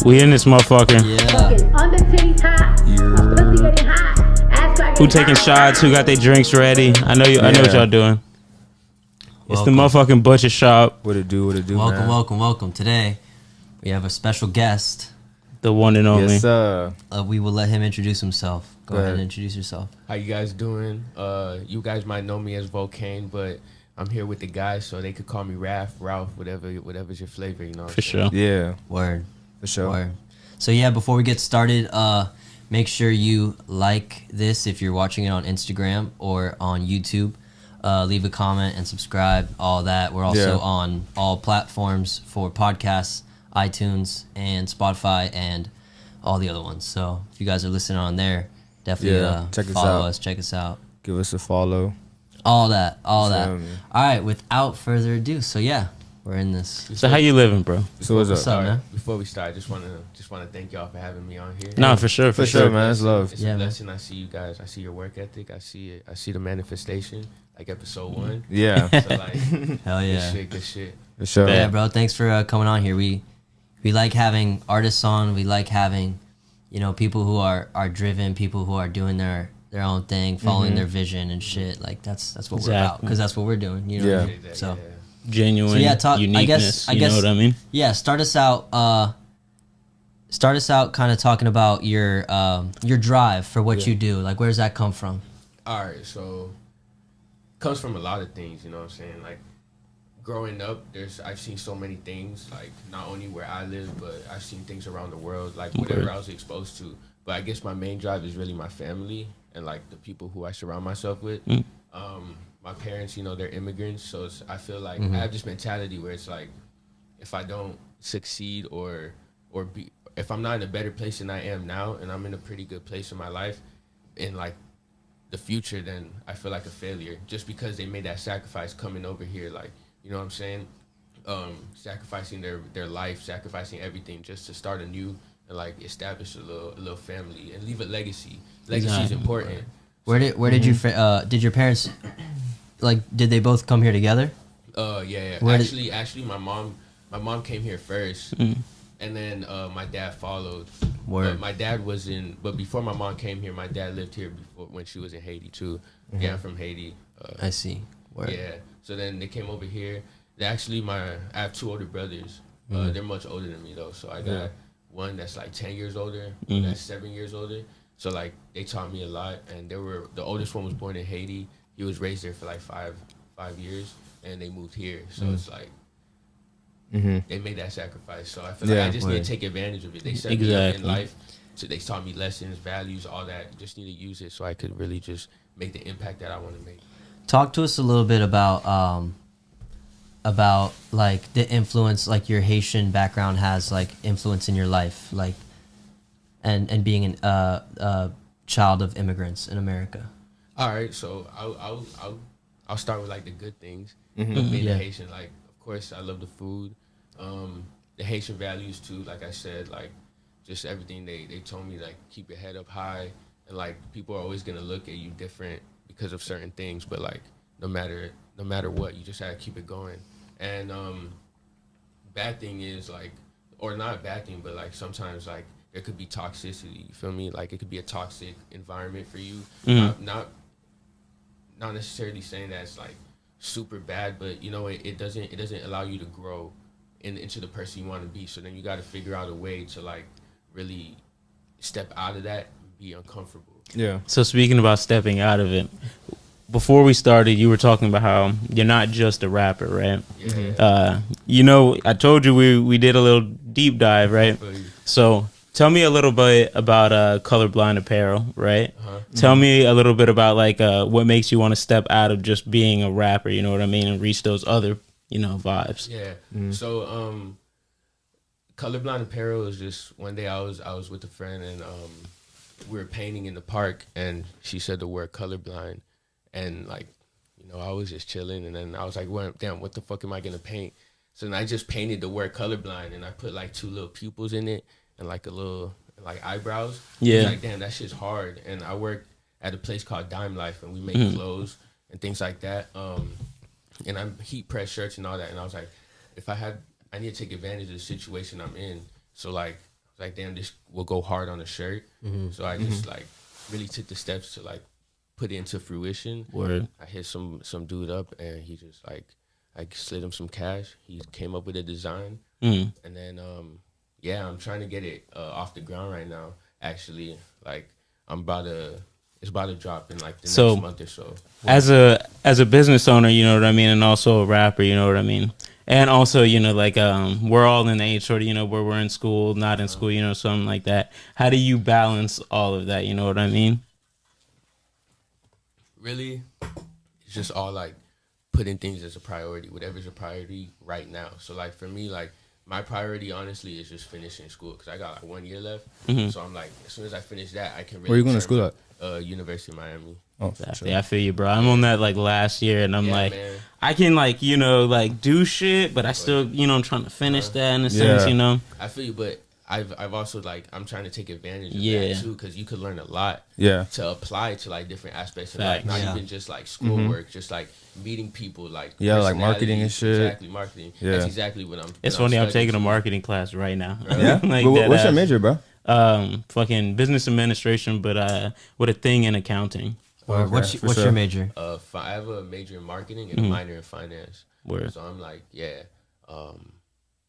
We in this motherfucker. Who taking shots? Who got their drinks ready? I know you. I know what y'all doing. It's the motherfucking butcher shop. What it do? Welcome. Today we have a special guest. The one and only. Yes, sir. We will let him introduce himself. Go ahead and introduce yourself. How you guys doing? You guys might know me as Vulcain, but I'm here with the guys, so they could call me Ralph, whatever's your flavor, you know. For sure. Yeah. Word. For sure. Word. So yeah, before we get started, make sure you like this if you're watching it on Instagram or on YouTube. Leave a comment and subscribe, all that. We're also on all platforms for podcasts, iTunes and Spotify and all the other ones. So if you guys are listening on there, definitely follow us, check us out. Give us a follow. All that. All right, without further ado, so yeah, we're in this. So how you living, bro? So what's up, man? Before we start, just want to thank y'all for having me on here. No, for sure, man. It's love. It's a blessing. I see you guys. I see your work ethic. I see it. I see the manifestation. Like episode 1. Yeah. So like, hell yeah, good shit. For sure. Yeah, bro. Thanks for coming on here. We like having artists on. We like having, people who are driven, people who are doing their own thing, following their vision and shit. Like that's what we're about, because that's what we're doing. You know. Yeah. So genuine. Uniqueness. I guess, you know what I mean? Yeah. Start us out. Kind of talking about your drive for what you do. Like, where does that come from? All right, so comes from a lot of things, you know what I'm saying? Like, growing up, I've seen so many things, like, not only where I live, but I've seen things around the world, like, whatever I was exposed to. But I guess my main drive is really my family and, like, the people who I surround myself with. My parents, they're immigrants, so I feel like I have this mentality where it's like, if I don't succeed or if I'm not in a better place than I am now, and I'm in a pretty good place in my life, in, like, the future, then I feel like a failure, just because they made that sacrifice coming over here, like, you know what I'm saying, sacrificing their life, sacrificing everything just to start anew and like establish a little family and leave a legacy. Legacy is important. Where did your parents, like, did they both come here together? Yeah. Actually, my mom came here first. And then my dad followed. But my dad but before my mom came here, my dad lived here before when she was in Haiti too. Yeah, I'm from Haiti. I see. Word. Yeah. So then they came over here. I have 2 older brothers. They're much older than me though. So I got one that's like 10 years older, one that's 7 years older. So like they taught me a lot, and the oldest one was born in Haiti. He was raised there for like five years, and they moved here. So it's like, they made that sacrifice, so I feel like I just need to take advantage of it. They set me up in life, so they taught me lessons, values, all that. Just need to use it so I could really just make the impact that I want to make. Talk to us a little bit about like the influence, like your Haitian background has like influence in your life, like and being a child of immigrants in America. All right, so I'll start with like the good things. Being a Haitian, like, of course, I love the food. The Haitian values too, like I said, like just everything they told me, like keep your head up high, and like people are always gonna look at you different because of certain things, but like no matter what, you just gotta keep it going. And bad thing is like, or not bad thing, but like sometimes like there could be toxicity, you feel me? Like it could be a toxic environment for you. Not necessarily saying that it's like super bad, but it doesn't allow you to grow into the person you want to be. So then you got to figure out a way to like really step out of that and be uncomfortable. Yeah. So speaking about stepping out of it, before we started, you were talking about how you're not just a rapper, right? Yeah. I told you we did a little deep dive, right? So tell me a little bit about Colorblind apparel, right? Tell me a little bit about like what makes you want to step out of just being a rapper, you know what I mean, and reach those other, vibes. Yeah. So Colorblind apparel is just one day I was with a friend, and we were painting in the park, and she said the word colorblind, and like, I was just chilling, and then I was like, well, damn, what the fuck am I gonna paint? So then I just painted the word colorblind, and I put like 2 little pupils in it and like a little like eyebrows. Yeah. Like, damn, that shit's hard. And I work at a place called Dime Life, and we make clothes and things like that. And I'm heat press shirts and all that. And I was like, I need to take advantage of the situation I'm in. So like, like, damn, this will go hard on a shirt. So I just like really took the steps to like put it into fruition. Word. I hit some dude up, and he just like, I slid him some cash. He came up with a design, and then yeah, I'm trying to get it off the ground right now. Actually, like it's about to drop in like the next month or so. As a business owner, you know what I mean, and also a rapper, you know what I mean, and also, you know, like we're all in the age sort of, you know, where we're in school, not in school, you know, something like that. How do you balance all of that? You know what I mean? Really, it's just all like putting things as a priority, whatever's a priority right now. So like for me, like my priority honestly is just finishing school, because I got like 1 year left. So I'm like, as soon as I finish that, I can really. Where are you going to school at? University of Miami. Oh, Exactly. I feel you, bro. I'm on that like last year, and I'm like, man. I can like, you know, like do shit, but I still, you know, I'm trying to finish that in a sense, you know. I feel you, but I've also like, I'm trying to take advantage of Yeah. that too, because you could learn a lot Yeah. to apply to like different aspects of Facts. life, not Yeah. even just like schoolwork, just like meeting people, like Yeah, like marketing and personalities. shit. Exactly, marketing. Yeah. That's exactly what I'm. It's what funny, I'm studying taking a to. marketing class right now. Yeah. Like But that what's your ass. major, bro? Fucking business administration, but with a thing in accounting. Or what's for what's sure. your major? I have a major in marketing and a minor in finance. Word. So I'm like, yeah. What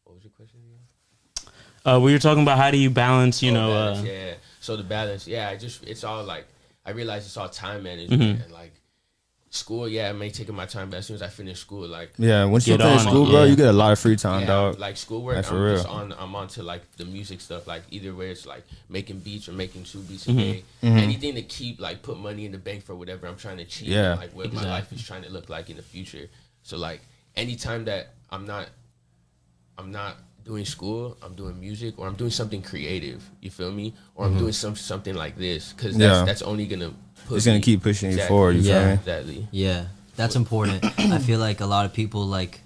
was your question again? We were talking about how do you balance, you know, Balance, yeah. So the balance, yeah. It's all like, I realize it's all time management and like school. Yeah, I may take my time, but as soon as I finish school, like Yeah, once you Get finish on it, school, bro, yeah. you get a lot of free time, yeah, dog. like schoolwork, Like, for I'm real. just I'm on to like the music stuff, like either way it's like making beats or making 2 beats a day, anything to keep like put money in the bank for whatever I'm trying to achieve, Yeah. and, like what my life is trying to look like in the future. So like anytime that I'm not doing school, I'm doing music, or I'm doing something creative, you feel me, or I'm doing something like this, because Yeah. that's only gonna put It's gonna me- keep pushing you Exactly. forward, you feel Yeah. me? Exactly. Yeah, that's important. I feel like a lot of people like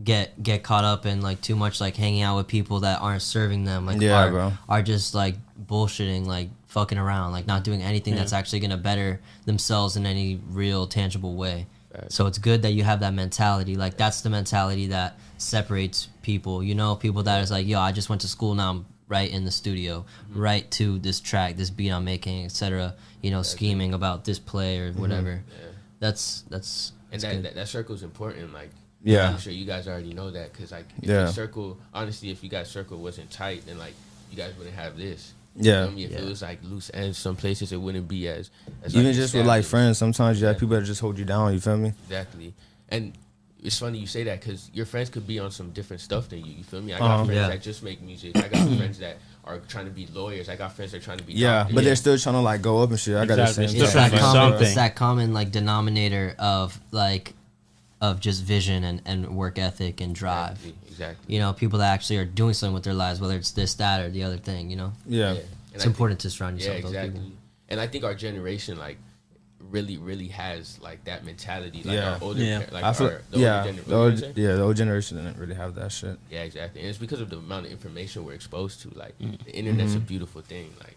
get caught up in like too much like hanging out with people that aren't serving them, like Yeah, bro. are just like bullshitting, like fucking around, like not doing anything that's actually gonna better themselves in any real tangible way. Facts. So it's good that you have that mentality. Like that's the mentality that separates people. You know, people that is like, yo, I just went to school, now I'm right in the studio, right to this track, this beat I'm making, etc. You know, scheming about this play or whatever. Yeah. That's And that circle is important. Like, Yeah. I'm sure you guys already know that, because like, if Yeah. your circle, honestly, if you guys' circle wasn't tight, then like you guys wouldn't have this. Yeah. You know what I mean? If it was like loose ends, some places it wouldn't be as Even like, just with like established. friends, sometimes you have people that just hold you down, you feel me? Exactly. And it's funny you say that, because your friends could be on some different stuff than you. You feel me? I got friends Yeah. that just make music. I got friends that are trying to be lawyers. I got friends that are trying to be Yeah, doctors. but they're still trying to like go up and shit. I got the Exactly. same Still it's thing. trying that to do common, something. it's that common like denominator of like of just vision and work ethic and drive. Exactly. You know, people that actually are doing something with their lives, whether it's this, that, or the other thing. You know, Yeah. And it's I important to surround think, yourself with those people. And I think our generation like really has like that mentality. Like Yeah. our older, Yeah. like I feel, our, the yeah, older the old, generation. yeah, the old generation didn't really have that shit. Yeah, exactly. And it's because of the amount of information we're exposed to. Like Mm. the internet's a beautiful thing. Like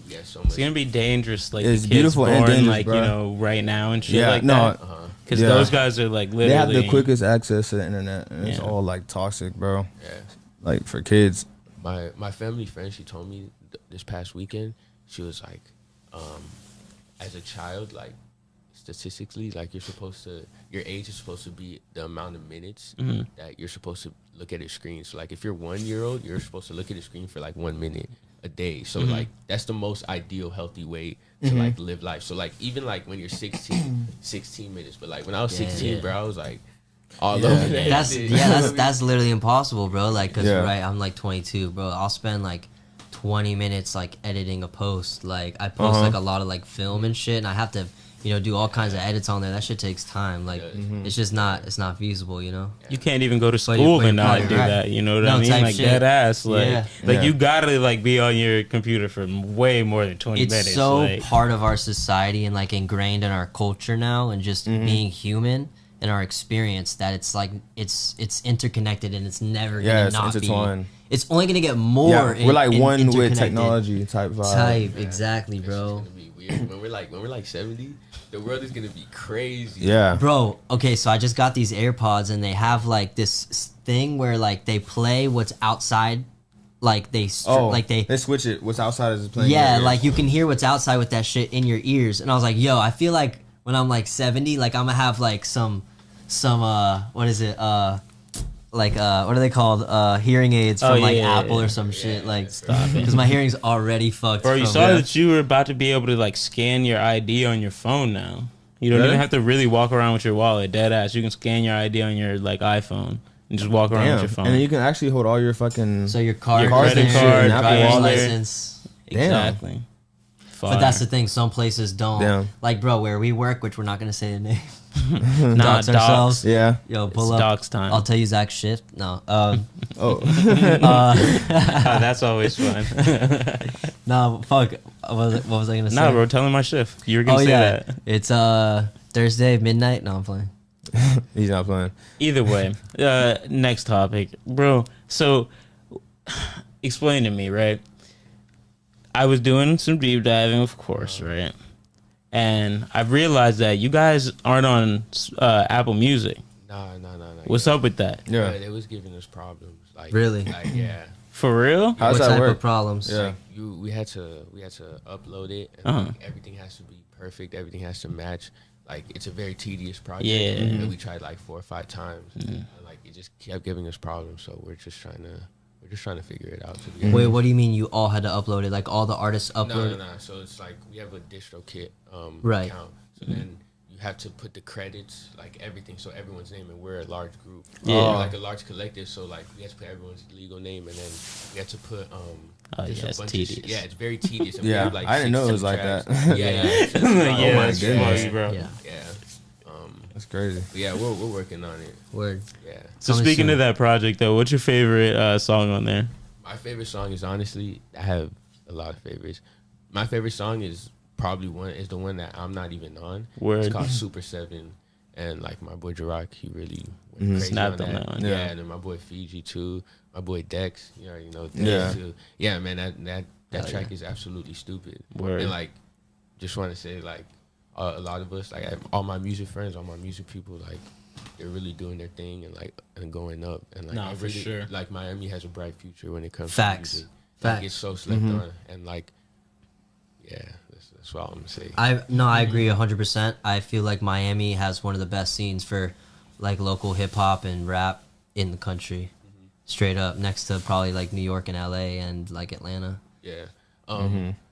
yeah, so much. It's gonna be dangerous, like It's the kids beautiful and born, dangerous, like bro. you know, right now and shit Yeah, like no, that. Uh-huh. Because Yeah. those guys are like literally They have the quickest access to the internet, and it's Yeah. all like toxic, bro. Yeah. Like for kids. My family friend, she told me this past weekend, she was like, as a child, like statistically, like your age is supposed to be the amount of minutes that you're supposed to look at a screen. So like if you're 1 year old, you're supposed to look at a screen for like 1 minute a day. So like that's the most ideal healthy way to like live life. So like even like when you're 16 minutes, but like when I was 16, bro, I was like all Yeah. over that. That's shit. that's literally impossible, bro. Like, cause Yeah. right, I'm like 22, bro. I'll spend like 20 minutes like editing a post. Like I post like a lot of like film and shit, and I have to, you know, do all kinds of edits on there. That shit takes time. Like it's just it's not feasible, you know. You can't even go to But school you're and not probably do right. that. You know what No, I mean? type Like shit. dead ass. Like, Yeah. Yeah. you gotta like be on your computer for way more than 20 It's minutes. so like, part of our society and like ingrained in our culture now, and just being human and our experience, that it's like it's interconnected, and it's never Yeah, gonna it's not intertwined. be. It's only gonna get more. Yeah, we're like one with interconnected. technology type vibe. Type exactly, It's bro. gonna be weird. When we're like 70, the world is gonna be crazy. Yeah. Bro, okay, so I just got these AirPods, and they have like this thing where like they play what's outside, like they switch it. What's outside is playing. Yeah, like you can hear what's outside with that shit in your ears. And I was like, yo, I feel like when I'm like 70, like I'm gonna have like some what is it? Like what are they called? Hearing aids from Apple or some shit. Like, stop it, because my hearing's already fucked. Bro, you saw that you were about to be able to like scan your ID on your phone now. You don't even have to really walk around with your wallet. Dead ass, you can scan your ID on your like iPhone and just walk around with your phone. And then you can actually hold all your fucking your card, your credit card, driver's license. Exactly. But that's the thing. Some places don't. Damn. Like, bro, where we work, which we're not gonna say the name. Dox ourselves. Yeah. Yo, pull up. Dox time. I'll tell you Zach's shift. No. That's always fun. No, fuck. What was I gonna say? Nah, bro, tell him my shift. You were gonna say that. It's Thursday midnight. No, I'm playing. He's not playing. Either way, next topic, bro. So, explain to me, right? I was doing some deep diving, of course, right? And I've realized that you guys aren't on Apple Music. No. What's up with that? Yeah, it was giving us problems. Like, really? Like, yeah. For real? How's what that type work? of problems? Yeah. Like, we had to upload it, and like, everything has to be perfect. Everything has to match. Like, it's a very tedious project. Yeah. And we tried like 4 or 5 times, and like it just kept giving us problems. So we're just trying to figure it out. Wait, what do you mean you all had to upload it? Like all the artists uploaded? No. So it's like we have a DistroKit right. account. So then you have to put the credits, like everything, so everyone's name, and we're a large group. Yeah. We're like a large collective, so like we have to put everyone's legal name, and then we have to put it's tedious. Yeah, it's very tedious. And Yeah, we have, like, I didn't know it was like tracks. that. Yeah. Oh my goodness, bro. Yeah. That's crazy. Yeah, we're working on it. Word. Yeah. So speaking of that project, though, what's your favorite song on there? My favorite song is, honestly, I have a lot of favorites. My favorite song is probably the one that I'm not even on. Word. It's called Super 7. And like my boy Jaroc, he really went crazy snapped on that. one. Yeah, and then my boy Fiji too. My boy Dex, you already know Dex too. Yeah, man, that track is absolutely stupid. Word. And like, just want to say, like, a lot of us, like, I have all my music friends, all my music people, like, they're really doing their thing and going up. And like, for sure. Like, Miami has a bright future when it comes Facts. to music. Facts. Like, it's so slept on, and like, yeah, that's what I'm gonna say. I agree 100%. I feel like Miami has one of the best scenes for like local hip hop and rap in the country. Straight up, next to probably like New York and LA and like Atlanta. Yeah.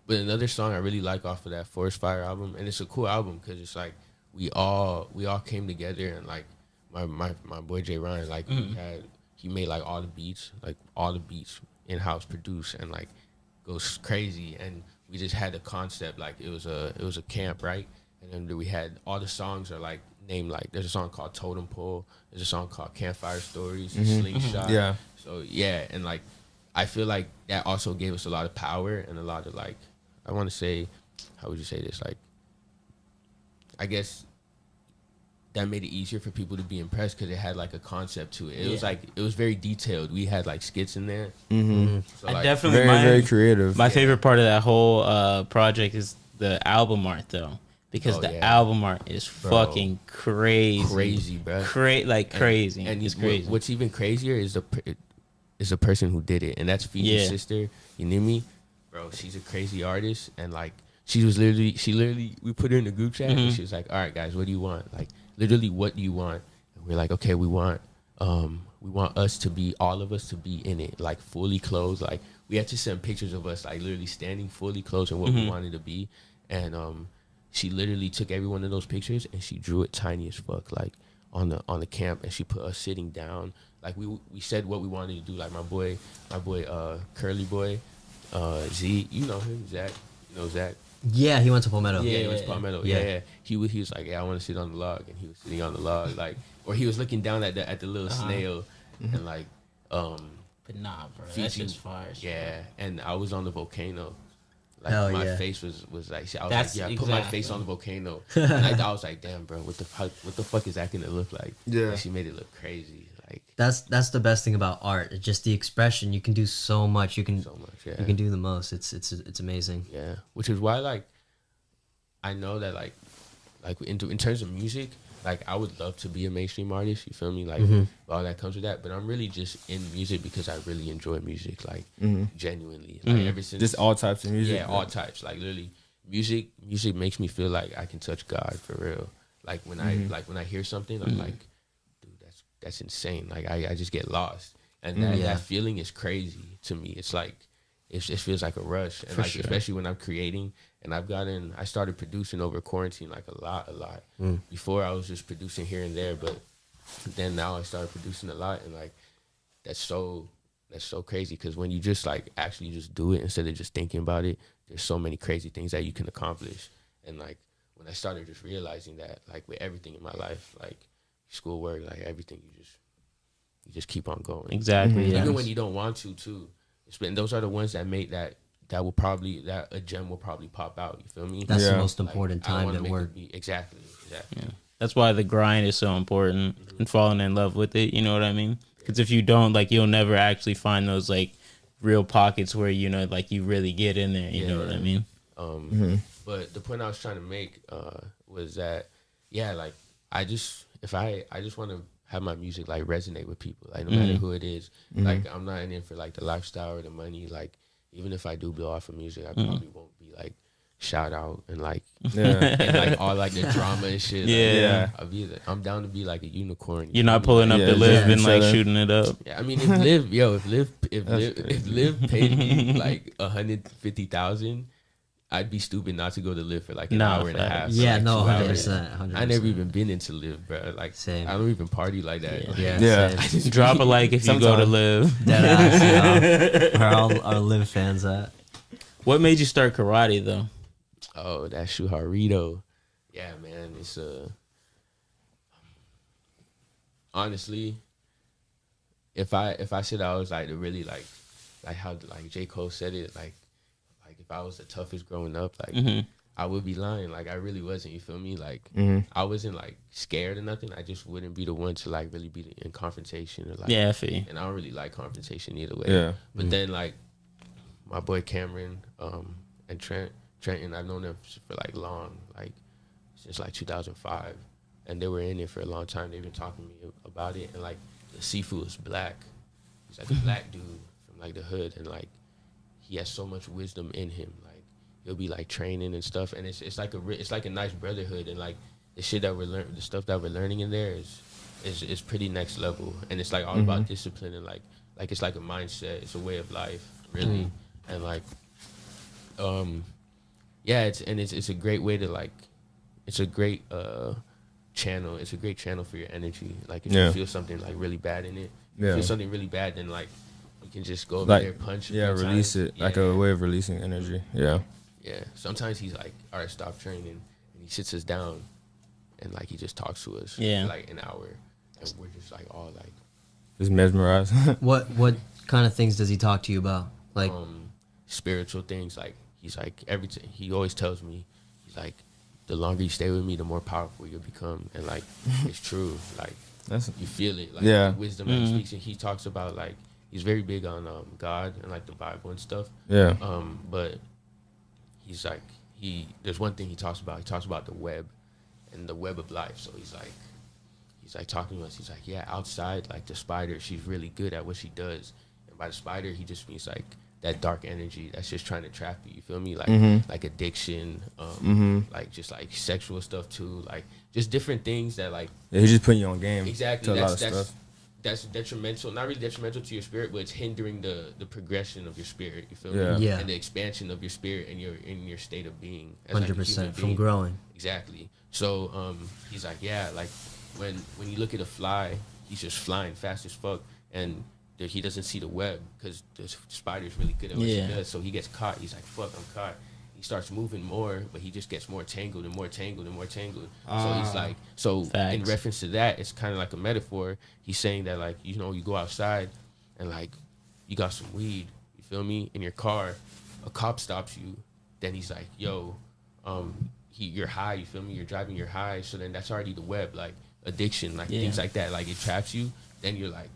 But another song I really like off of that Forrest Fire album, and it's a cool album because it's like we all came together, and like my boy Jay Ryan, like he made like all the beats in house produced, and like goes crazy, and we just had a concept, like it was a camp, right? And then we had all the songs are like named, like there's a song called Totem Pole, there's a song called Campfire Stories, Slingshot. Yeah. So yeah, and like I feel like that also gave us a lot of power and a lot of, like, I want to say, how would you say this? Like, I guess that made it easier for people to be impressed because it had like a concept to it. It was like, it was very detailed. We had like skits in there. So, I like, definitely very creative. My favorite part of that whole project is the album art, though, because the album art is fucking crazy, bro. Crazy. And it's crazy. What's even crazier is the person who did it, and that's Fiji's sister, Yinimi. Bro, she's a crazy artist, and like she literally we put her in the group chat, and she was like, "All right, guys, what do you want? Like, literally, what do you want?" And we're like, "Okay, we want us to be, all of us to be in it, like fully clothed." Like, we had to send pictures of us, like literally standing fully clothed and what we wanted to be, and she literally took every one of those pictures and she drew it tiny as fuck, like on the camp, and she put us sitting down. Like, we said what we wanted to do. Like, my boy Curly Boy, Z, you know him, Zach. You know Zach? Yeah, he went to Palmetto. Yeah, he went to Palmetto. Yeah. He was like, "Yeah, I want to sit on the log," and he was sitting on the log, like, or he was looking down at the little snail, and like, but nah, bro, that's just fire. Yeah, and I was on the volcano. Like, Hell my face was like, I was That's like, yeah, I put my face on the volcano. And I was like, damn, bro, what the fuck is that gonna look like? Yeah. And she made it look crazy. Like, That's the best thing about art. It's just the expression. You can do so much. You can yeah. You can do the most. It's amazing. Yeah, which is why, like, I know that like in terms of music, like I would love to be a mainstream artist. You feel me? Like all that comes with that. But I'm really just in music because I really enjoy music, like genuinely. Like ever since Just all types of music. Yeah, all types. Like literally, music makes me feel like I can touch God for real. Like when I hear something, I'm like, dude, that's insane. Like I just get lost, and that feeling is crazy to me. It's like it feels like a rush, and For like sure. especially when I'm creating. And I started producing over quarantine like a lot. Before I was just producing here and there, but then now I started producing a lot, and like that's so crazy because when you just like actually just do it instead of just thinking about it, there's so many crazy things that you can accomplish. And like when I started just realizing that, like with everything in my life, like schoolwork, like everything, you just keep on going. Exactly. Yeah. Even when you don't want to too. And those are the ones that make that a gem will probably pop out. You feel me? That's the most important I time wanna to make work. it be- Exactly. Yeah. That's why the grind is so important and falling in love with it. You know what I mean? Because if you don't, like, you'll never actually find those like real pockets where like you really get in there. You know what I mean? But the point I was trying to make was that like I just want to have my music like resonate with people, like no matter who it is. Like I'm not in it for like the lifestyle or the money. Like even if I do blow off of music, I probably won't be like shout out and like and like all like the drama and shit. Yeah. Like, I'm down to be like a unicorn. You're not pulling up to Live and like shooting it up. Yeah, I mean if Live paid me like 150,000, I'd be stupid not to go to Live for like an hour and a half. Yeah, like no, 2 hours. 100%. I never even been into Live, bro. Like Same. I don't even party like that. Yeah. Same. Drop a like if you go to Live. Dead ass, yeah. Where our Live fans at? What made you start karate though? Oh, that Shuharito. Yeah, man. It's honestly, if I said I was like the really like how like J. Cole said it, like if I was the toughest growing up, like I would be lying. Like I really wasn't. You feel me? Like I wasn't like scared or nothing. I just wouldn't be the one to like really be in confrontation or like. Yeah, I feel you. And I don't really like confrontation either way. Yeah. But then like my boy Cameron and Trenton, I've known them for like long, like since like 2005, and they were in it for a long time. They've been talking to me about it, and like the Sifu is black. He's like a black dude from like the hood, and like he has so much wisdom in him. Like he'll be like training and stuff, and it's like a nice brotherhood, and like the shit that the stuff that we're learning in there is pretty next level, and it's like all about discipline and like it's like a mindset, it's a way of life, really, and like it's a great way to like, it's a great channel. It's a great channel for your energy. Like if you feel something like really bad in it, feel something really bad, then like you can just go over there, punch. Release it like a way of releasing energy. Yeah. Sometimes he's like, all right, stop training, and he sits us down, and like he just talks to us for like an hour, and we're just like all like just mesmerized. What kind of things does he talk to you about? Like spiritual things. Like he's like everything. He always tells me, he's like, the longer you stay with me, the more powerful you'll become, and like it's true. Like you feel it. Like the wisdom that he speaks. And he talks about like he's very big on God and like the Bible and stuff. Yeah. But he's like there's one thing he talks about. He talks about the web and the web of life. So he's like talking to us. He's like, yeah, outside, like the spider, she's really good at what she does. And by the spider, he just means like that dark energy that's just trying to trap you. You feel me? Like like addiction, like just like sexual stuff too. Like just different things that like he's just putting you on game. Exactly. That's detrimental. Not really detrimental to your spirit, but it's hindering the progression of your spirit. You feel me? Yeah. And the expansion of your spirit and your state of being. 100% from growing. Exactly. So he's like, yeah, like when you look at a fly, he's just flying fast as fuck, and he doesn't see the web because the spider's really good at what he does. So he gets caught. He's like, fuck, I'm caught. He starts moving more, but he just gets more tangled and more tangled and more tangled. So he's like, Facts. in reference to that, it's kind of like a metaphor. He's saying that like, you go outside and like you got some weed, you feel me, in your car, a cop stops you, then he's like, yo, you're high, you feel me, you're driving, you're high. So then that's already the web, like addiction, like things like that, like it traps you. Then you're like,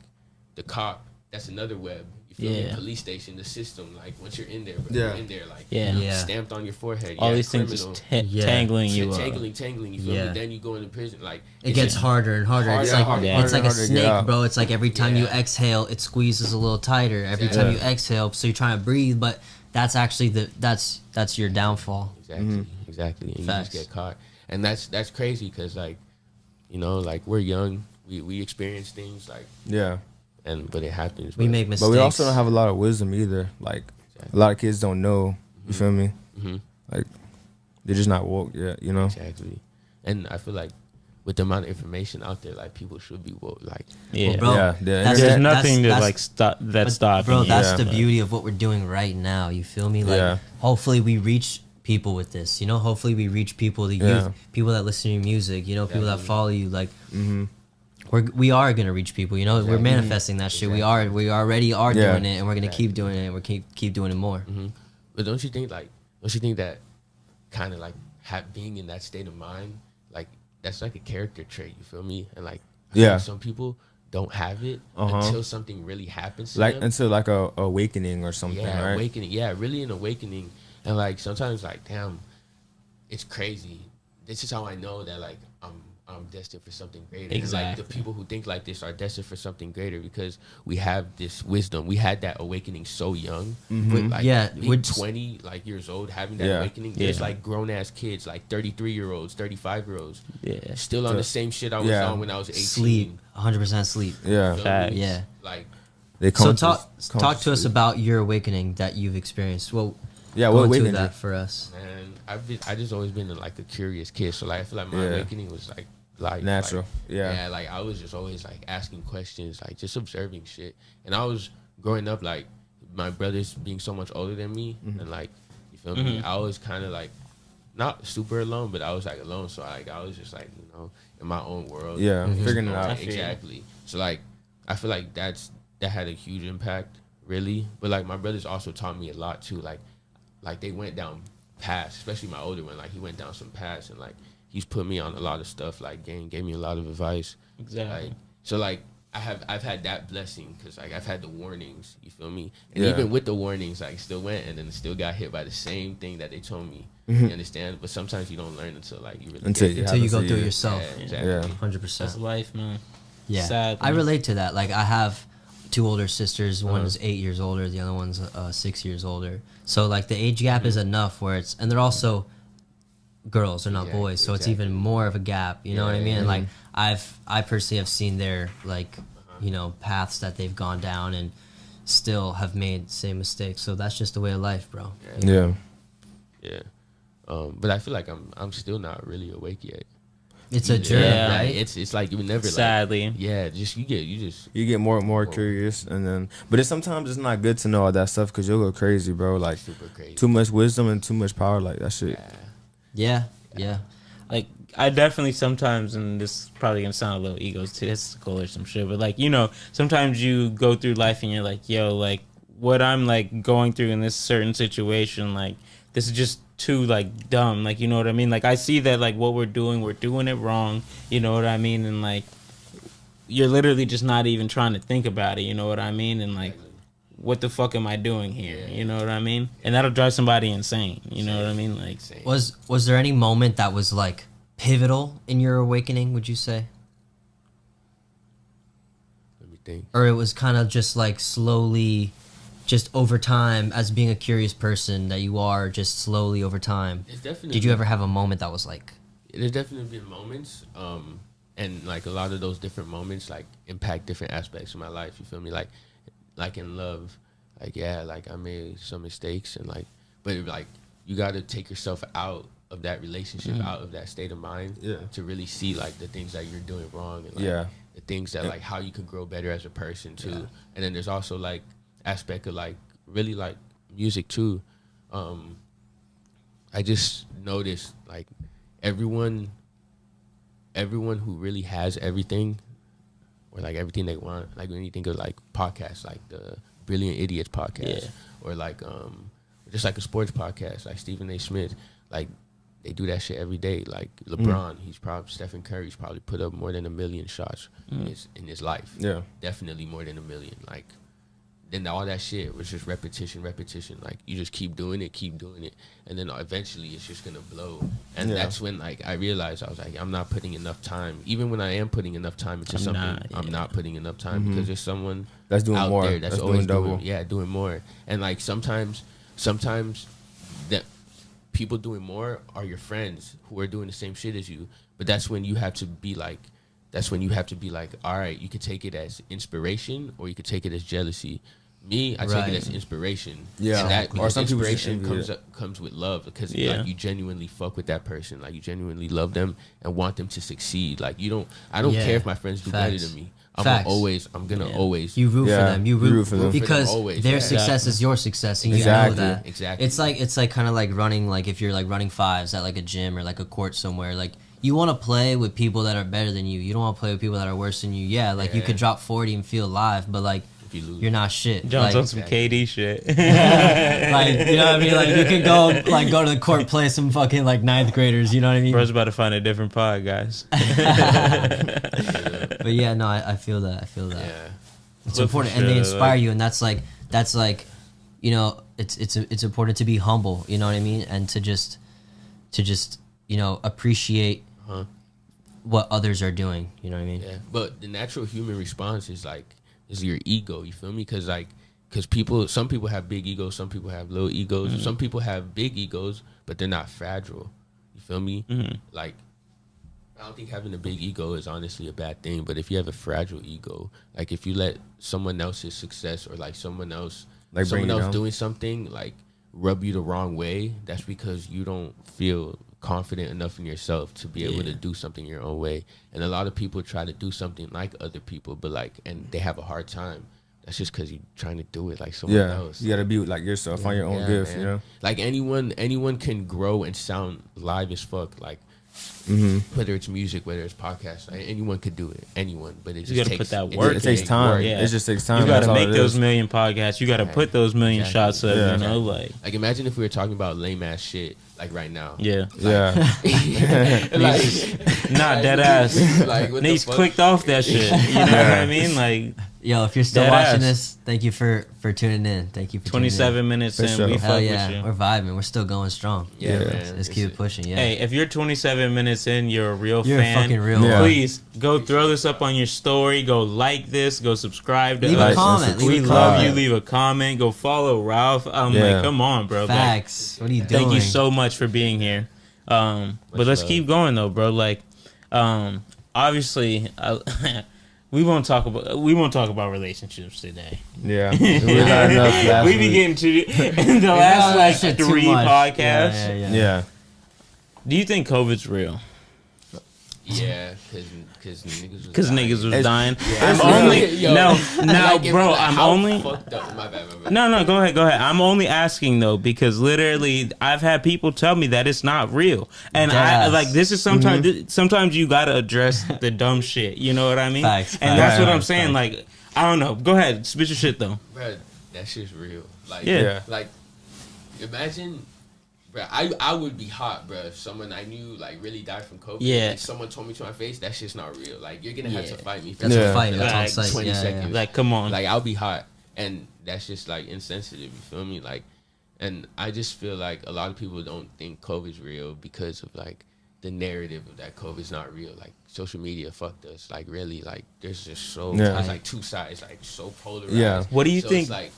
the cop, that's another web. You feel me? Yeah. Police station, the system, like once you're in there, bro, Yeah. you're in there, like Yeah. stamped on your forehead. All yeah, these things criminal. just Yeah. tangling you up. Tangling, you feel Yeah. me? Then you go into prison, like It it's gets just harder and harder. It's harder, like harder, Yeah. it's like a harder to get snake, out. bro. It's like every time you Yeah. exhale, it squeezes a little tighter. Every time you exhale, so you're trying to breathe, but that's actually that's your downfall. Exactly. And Facts. you just get caught, and that's crazy because like, you know, like we're young, we experience things like, Yeah. but it happens. We but- make mistakes. But we also don't have a lot of wisdom either. Like a lot of kids don't know. You feel me? Mhm. Like they're just not woke yet. You know? Exactly. And I feel like with the amount of information out there, like people should be woke. Like, Yeah. Well, bro, Yeah, that's- There's that's- nothing to that's- like stop that but, stopping bro, you. that's Yeah. the beauty of what we're doing right now. You feel me? Like, Yeah. hopefully we reach people with this. You know, hopefully we reach people, the youth, Yeah. people that listen to your music. You know, people that Definitely. follow you. Like, we are gonna reach people. You know, we're manifesting that shit. We already are Yeah. doing it, and we're gonna keep doing it. And we're keep doing it more. but don't you think that kind of like being in that state of mind, like that's like a character trait, you feel me? And like, I feel Yeah. like some people don't have it until something really happens to Like them. until like a awakening or something, Yeah, right? awakening. Yeah, really an awakening. And like sometimes like, damn, it's crazy. This is how I know that like I'm destined for something greater. Exactly. And, like the people who think like this are destined for something greater because we have this wisdom. We had that awakening so young. But, like, Yeah, being we're 20 like years old, having that Yeah. awakening. There's Yeah. like grown ass kids, like 33-year-olds, 35-year-olds, Yeah. still on the same shit I was Yeah. on when I was 18. Sleep, 100% sleep. Yeah. Feel me? Facts. Yeah. Like They So conscious- talk to us consciously. about your awakening that you've experienced. Well, Yeah, go what into awakened that you? for us. man, I just always been like a curious kid. So like I feel like my Yeah. awakening was like Natural. Yeah. Yeah, like I was just always like asking questions, like just observing shit. And I was growing up like my brothers being so much older than me, and like you feel me. I was kind of like not super alone, but I was like alone. So like I was just like in my own world. Yeah, Just figuring it knowing- out. I feel you. Exactly. So like I feel like that had a huge impact, really. But like my brothers also taught me a lot too. Like they went down paths, especially my older one. Like he went down some paths, and like he's put me on a lot of stuff. Like gave me a lot of advice. Exactly. Like so, like I've had that blessing because like I've had the warnings. You feel me? And Yeah. even with the warnings, like still went and then still got hit by the same thing that they told me. You understand? But sometimes you don't learn until like you really Until get you there. Until you go happens to through you. yourself. Yeah, exactly. Yeah. 100%. That's life, man. Yeah, Sad, I man. relate to that. Like I have two older sisters. One is 8 years older. The other one's 6 years older. So like the age gap is enough where it's, and they're also girls, they're not Yeah, boys. So it's exactly. even more of a gap. You know what I Yeah, mean? yeah. And like I personally have seen their like paths that they've gone down and still have made same mistakes. So that's just the way of life, bro. Yeah. Yeah. But I feel like I'm still not really awake yet. It's a journey, Yeah. right? It's like you never Sadly. like yeah, just you just You get more and more curious, and then, but it's sometimes it's not good to know all that stuff because you'll go crazy, bro. Like super crazy. too much wisdom and too much power, like that shit. Yeah, yeah. Like I definitely sometimes, and this is probably gonna sound a little egotistical or some shit, but like sometimes you go through life and you're like, yo, like what I'm like going through in this certain situation, like this is just too like dumb, like you know what I mean? Like I see that like what we're doing it wrong, you know what I mean? And like you're literally just not even trying to think about it, you know what I mean? And like what the fuck am I doing here? You know what I mean? And that'll drive somebody insane, you know what I mean? Like Insane. Was there any moment that was like pivotal in your awakening, would you say? Let me think. Or it was kind of just like slowly, just over time, as being a curious person that you are, just slowly over time. It's definitely Did you ever have a moment that was like, There's definitely been moments, and like a lot of those different moments like impact different aspects of my life. You feel me? Like in love, like yeah, like I made some mistakes and like, but like you got to take yourself out of that relationship, out of that state of mind, Yeah. to really see like the things that you're doing wrong and like, Yeah. the things that like how you can grow better as a person too. And then there's also like aspect of like really like music too. I just noticed like everyone who really has everything or like everything they want, like when you think of like podcasts like the Brilliant Idiots podcast, Yeah. or like just like a sports podcast like Stephen A. Smith, like they do that shit every day. Like LeBron, Stephen Curry's probably put up more than 1 million shots in his life. Yeah. Definitely more than 1 million. Like then all that shit was just repetition. Like you just keep doing it, and then eventually it's just gonna blow. And that's when like I realized I was like, I'm not putting enough time. Even when I am putting enough time into something, I'm not putting enough time because there's someone that's doing out more. there that's always doing double. doing more. And like sometimes that people doing more are your friends who are doing the same shit as you. But that's when you have to be like, all right, you could take it as inspiration or you could take it as jealousy. Me, I take it as inspiration. Yeah, and that, or some inspiration comes with love because like you genuinely fuck with that person, like you genuinely love them and want them to succeed. Like I don't care if my friends do better than me. I'm gonna always you root for them. You root for them because their success is your success, and you know that. Exactly. It's like kind of like running, like if you're like running fives at like a gym or like a court somewhere, like. You want to play with people that are better than you. You don't want to play with people that are worse than you. Yeah, like you could drop 40 and feel alive, but like you're not shit. John's like, on some KD shit. like, you know what I mean? Like you could go to the court, play some fucking like 9th graders. You know what I mean? Bro's about to find a different pod, guys. But yeah, no, I feel that. Yeah. It's important, and they inspire you, and that's like, you know, it's important to be humble. You know what I mean? And to just you know, appreciate what others are doing. You know what I mean? Yeah. But the natural human response is your ego. You feel me? Because some people have big egos, some people have little egos. Some people have big egos, but they're not fragile. You feel me? Like, I don't think having a big ego is honestly a bad thing. But if you have a fragile ego, like if you let someone else's success or like someone else doing something like rub you the wrong way, that's because you don't feel confident enough in yourself to be able to do something your own way. And a lot of people try to do something like other people, but and they have a hard time. That's just because you're trying to do it like someone else. You gotta be like yourself, find your own gifts, you know. Like anyone can grow and sound live as fuck. Like whether it's music, whether it's podcasts, anyone could do it. Anyone, but it just you gotta put that work. It takes time. Yeah. It just takes time. You gotta make those million podcasts. You gotta put those million shots up. You know, like imagine if we were talking about lame ass shit like right now. Yeah. Like, dead ass. Like Nate's clicked off that shit. You know what I mean? Like, yo, if you're still watching this, thank you for tuning in. Thank you for 27 minutes in. We fuck with you. We're vibing. We're still going strong. Yeah, man. Let's keep it pushing. Yeah. Hey, if you're 27 minutes in, you're a real fan. You're a fucking real one. Please go throw this up on your story. Go like this. Go subscribe to us. Leave a comment. We love you. Leave a comment. Go follow Ralph. Like, come on, bro. Facts. What are you doing? Thank you so much for being here. But let's keep going though, bro. Like, obviously, we won't talk about relationships today. Yeah, we be getting to the last like 3 podcasts. Yeah. Do you think COVID's real? Yeah, because niggas was dying. Yeah. I'm only bro. I'm only. Fucked up. My bad. No, go ahead. I'm only asking though because literally I've had people tell me that it's not real, and I like this is sometimes sometimes you gotta address the dumb shit. You know what I mean? Facts, and that's what I'm saying. Like I don't know. Go ahead, spit your shit though. Bro, that shit's real. Like like imagine. Bro, I would be hot, bro, if someone I knew like really died from COVID. Yeah. Like, someone told me to my face, that shit's not real. Like you're gonna have to fight me. That's a fight. That's like, on 20 seconds. Like come on. Like I'll be hot, and that's just like insensitive. You feel me? Like, and I just feel like a lot of people don't think COVID's real because of like the narrative of that COVID's not real. Like social media fucked us. Like really, like there's just there's like two sides, like so polarized. Yeah. What do you think? It's like,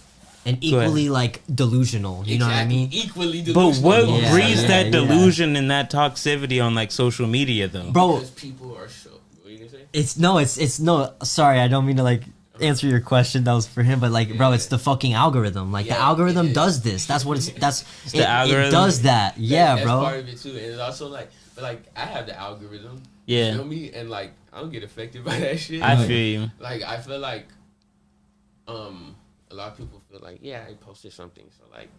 and equally like delusional, you know what I mean? Equally delusional. But what breeds that delusion and that toxicity on like social media though? Bro, because people are so. What are you gonna say? It's no. Sorry, I don't mean to like answer your question. That was for him, but like, bro, it's the fucking algorithm. Like the algorithm does this. That's what it's. The algorithm. It does that. Yeah, that's bro. Part of it too, and it's also like, but like I have the algorithm. Yeah. You feel me? And like I don't get affected by that shit. I feel you. Like I feel like, a lot of people feel like, I posted something, so like,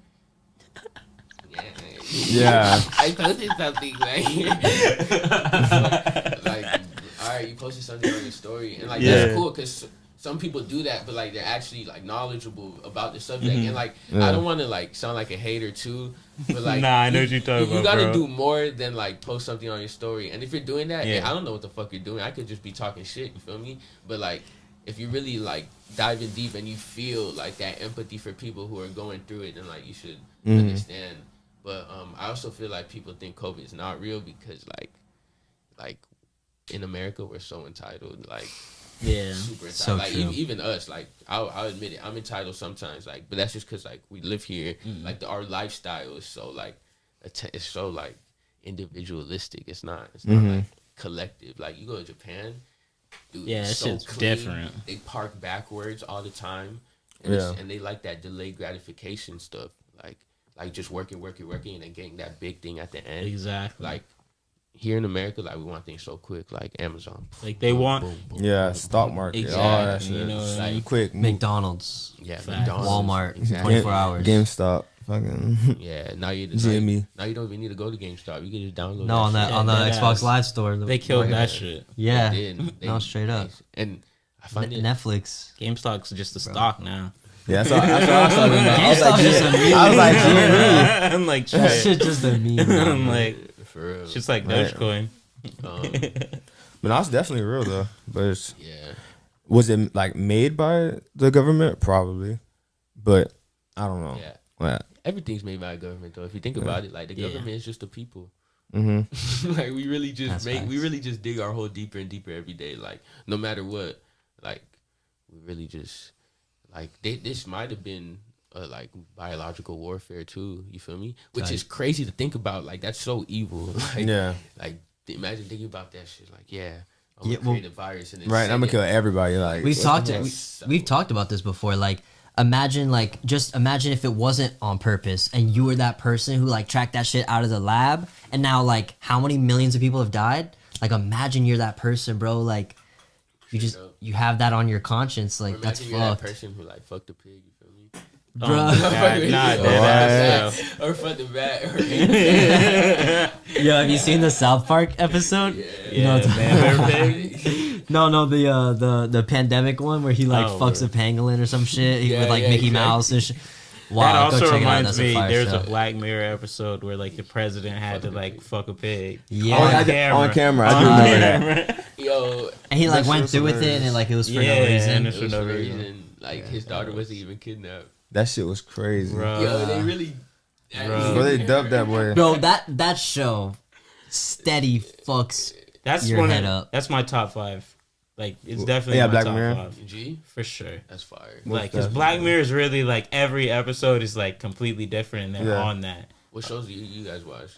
I posted something, like, all right, you posted something on your story, and like that's cool because some people do that, but like they're actually like knowledgeable about the subject, and like I don't want to like sound like a hater too, but like I know what you're talking about. You gotta bro. do more than like post something on your story, and if you're doing that, I don't know what the fuck you're doing. I could just be talking shit, you feel me? But like. if you really like dive in deep and you feel like that empathy for people who are going through it, then like you should understand. But I also feel like people think COVID is not real because like in America we're so entitled, like super entitled. So like true. even us, like I'll admit it, I'm entitled sometimes, like, but that's just because like we live here, like our lifestyle is so like it's so like individualistic. It's not like collective. Like you go to Japan, dude, it's so just clean. different. They park backwards all the time, and, and they like that delayed gratification stuff, like just working, and then getting that big thing at the end. Exactly. Like here in America, like we want things so quick, like Amazon. Like they want, stock market, exactly, all that shit. you know, Like, quick, McDonald's, McDonald's, Walmart, exactly. 24 hours. GameStop, fucking Now you Jimmy. now you don't even need to go to GameStop. You can just download. No, on that the that Xbox ass. Live store. they killed that shit. Yeah, They no, straight up. And I find it. Netflix. GameStop's just the stock now. Yeah, that's what I was talking about. GameStop's just a meme. I was like, Jimmy. I'm like, That shit. shit just a meme. I'm like, For real. shit's like Right. Dogecoin. But that's definitely real though. But it's, Yeah. was it like made by the government? Probably, but I don't know. Yeah. Well, Everything's made by the government though. If you think about it, like the Yeah. government is just the people. mm-hmm. Like we really just That's facts. we really just dig our hole deeper and deeper every day. Like no matter what, like we really just like this might have been like biological warfare too. You feel me? Which is crazy to think about. Like that's so evil. Like, Yeah. Like imagine thinking about that shit. Like I'm Yeah, gonna create a virus and then Right, I'm gonna kill everybody. Like We've Yes. we've talked about this before. Like, imagine if it wasn't on purpose and you were that person who like tracked that shit out of the lab, and now like how many millions of people have died? Like, imagine you're that person, bro. Like, you have that on your conscience. Like, that's you're that fucked, person who like fucked a pig. You feel me? bro. God, nah, dead ass, Or fucked a rat. Yo, have you seen the South Park episode? You know, yeah, man, pig. no, the pandemic one where he like Oh, fucks a pangolin or some shit with like Mickey exactly. Mouse and shit. That Wow, go also check it out. reminds That's a me. fire There's show. a Black Mirror episode where like the president had to like fuck a pig. Yeah. on camera. I do remember that. Yo, And he like That went shit through was with it, and like it was for no Yeah, reason. and it for was no for no reason. reason. Like his daughter wasn't even kidnapped. That shit was crazy. Bro. Yo, they really. Bro, they dubbed that boy. Bro, that show steady fucks. That's Your one. head up. That's my top 5. Like it's definitely Yeah, my Black top Mirror. 5 G, for sure. that's fire. Like, because definitely. Black Mirror is really like every episode is like completely different, and they're Yeah. on that. What shows do you guys watch?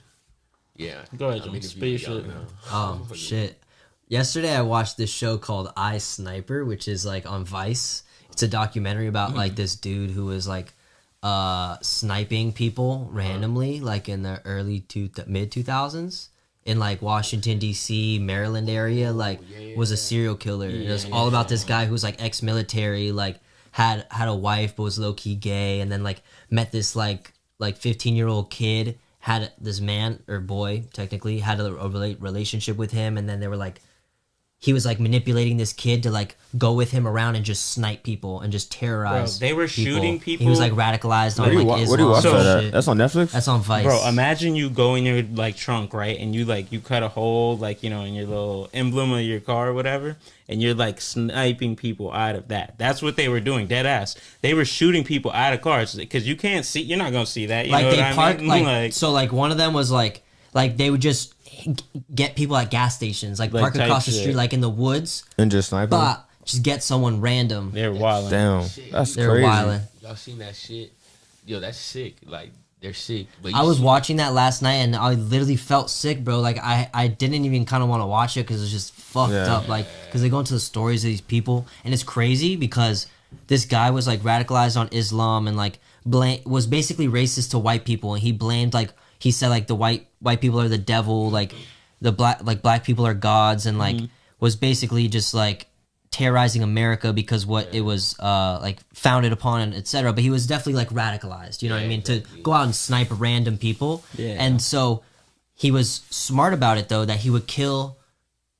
Yeah, Go ahead, I'm John. interviewing Spit y'all your shit. now. Oh shit! Yesterday I watched this show called I Sniper, which is like on Vice. It's a documentary about like this dude who was like sniping people randomly, like in the mid 2000s in like Washington D.C., Maryland area. Like was a serial killer. It was all about this guy who was like ex-military, like had a wife but was low key gay, and then like met this like 15-year-old kid, had this man or boy technically had a relationship with him, and then they were like, he was like manipulating this kid to like go with him around and just snipe people and just terrorize. Bro, they were shooting people. He was like radicalized on like Islam. Where do you watch So- that shit. at? That's on Netflix? That's on Vice. Bro, imagine you go in your like trunk, right, and you cut a hole like in your little emblem of your car or whatever, and you're like sniping people out of that. That's what they were doing, dead ass. They were shooting people out of cars because you can't see. You're not gonna see that. You like know they what I parked mean? so like one of them was like they would just get people at gas stations, like park type across the shit. street, like in the woods, And just sniper? but just get someone random. They're wilding. Damn. Shit. That's They're crazy. wilding. Y'all seen that shit? Yo, that's sick. Like they're sick. But I was see- watching that last night and I literally felt sick, bro. Like I didn't even kind of want to watch it because it was just fucked Yeah. up. Like because they go into the stories of these people, and it's crazy because this guy was like radicalized on Islam and like was basically racist to white people, and he blamed like he said like the white people are the devil, like the black people are gods, and like was basically just like terrorizing America because what it was like founded upon, and etc. But he was definitely like radicalized, you know what I mean, to go out and snipe random people. Yeah. And so he was smart about it though, that he would kill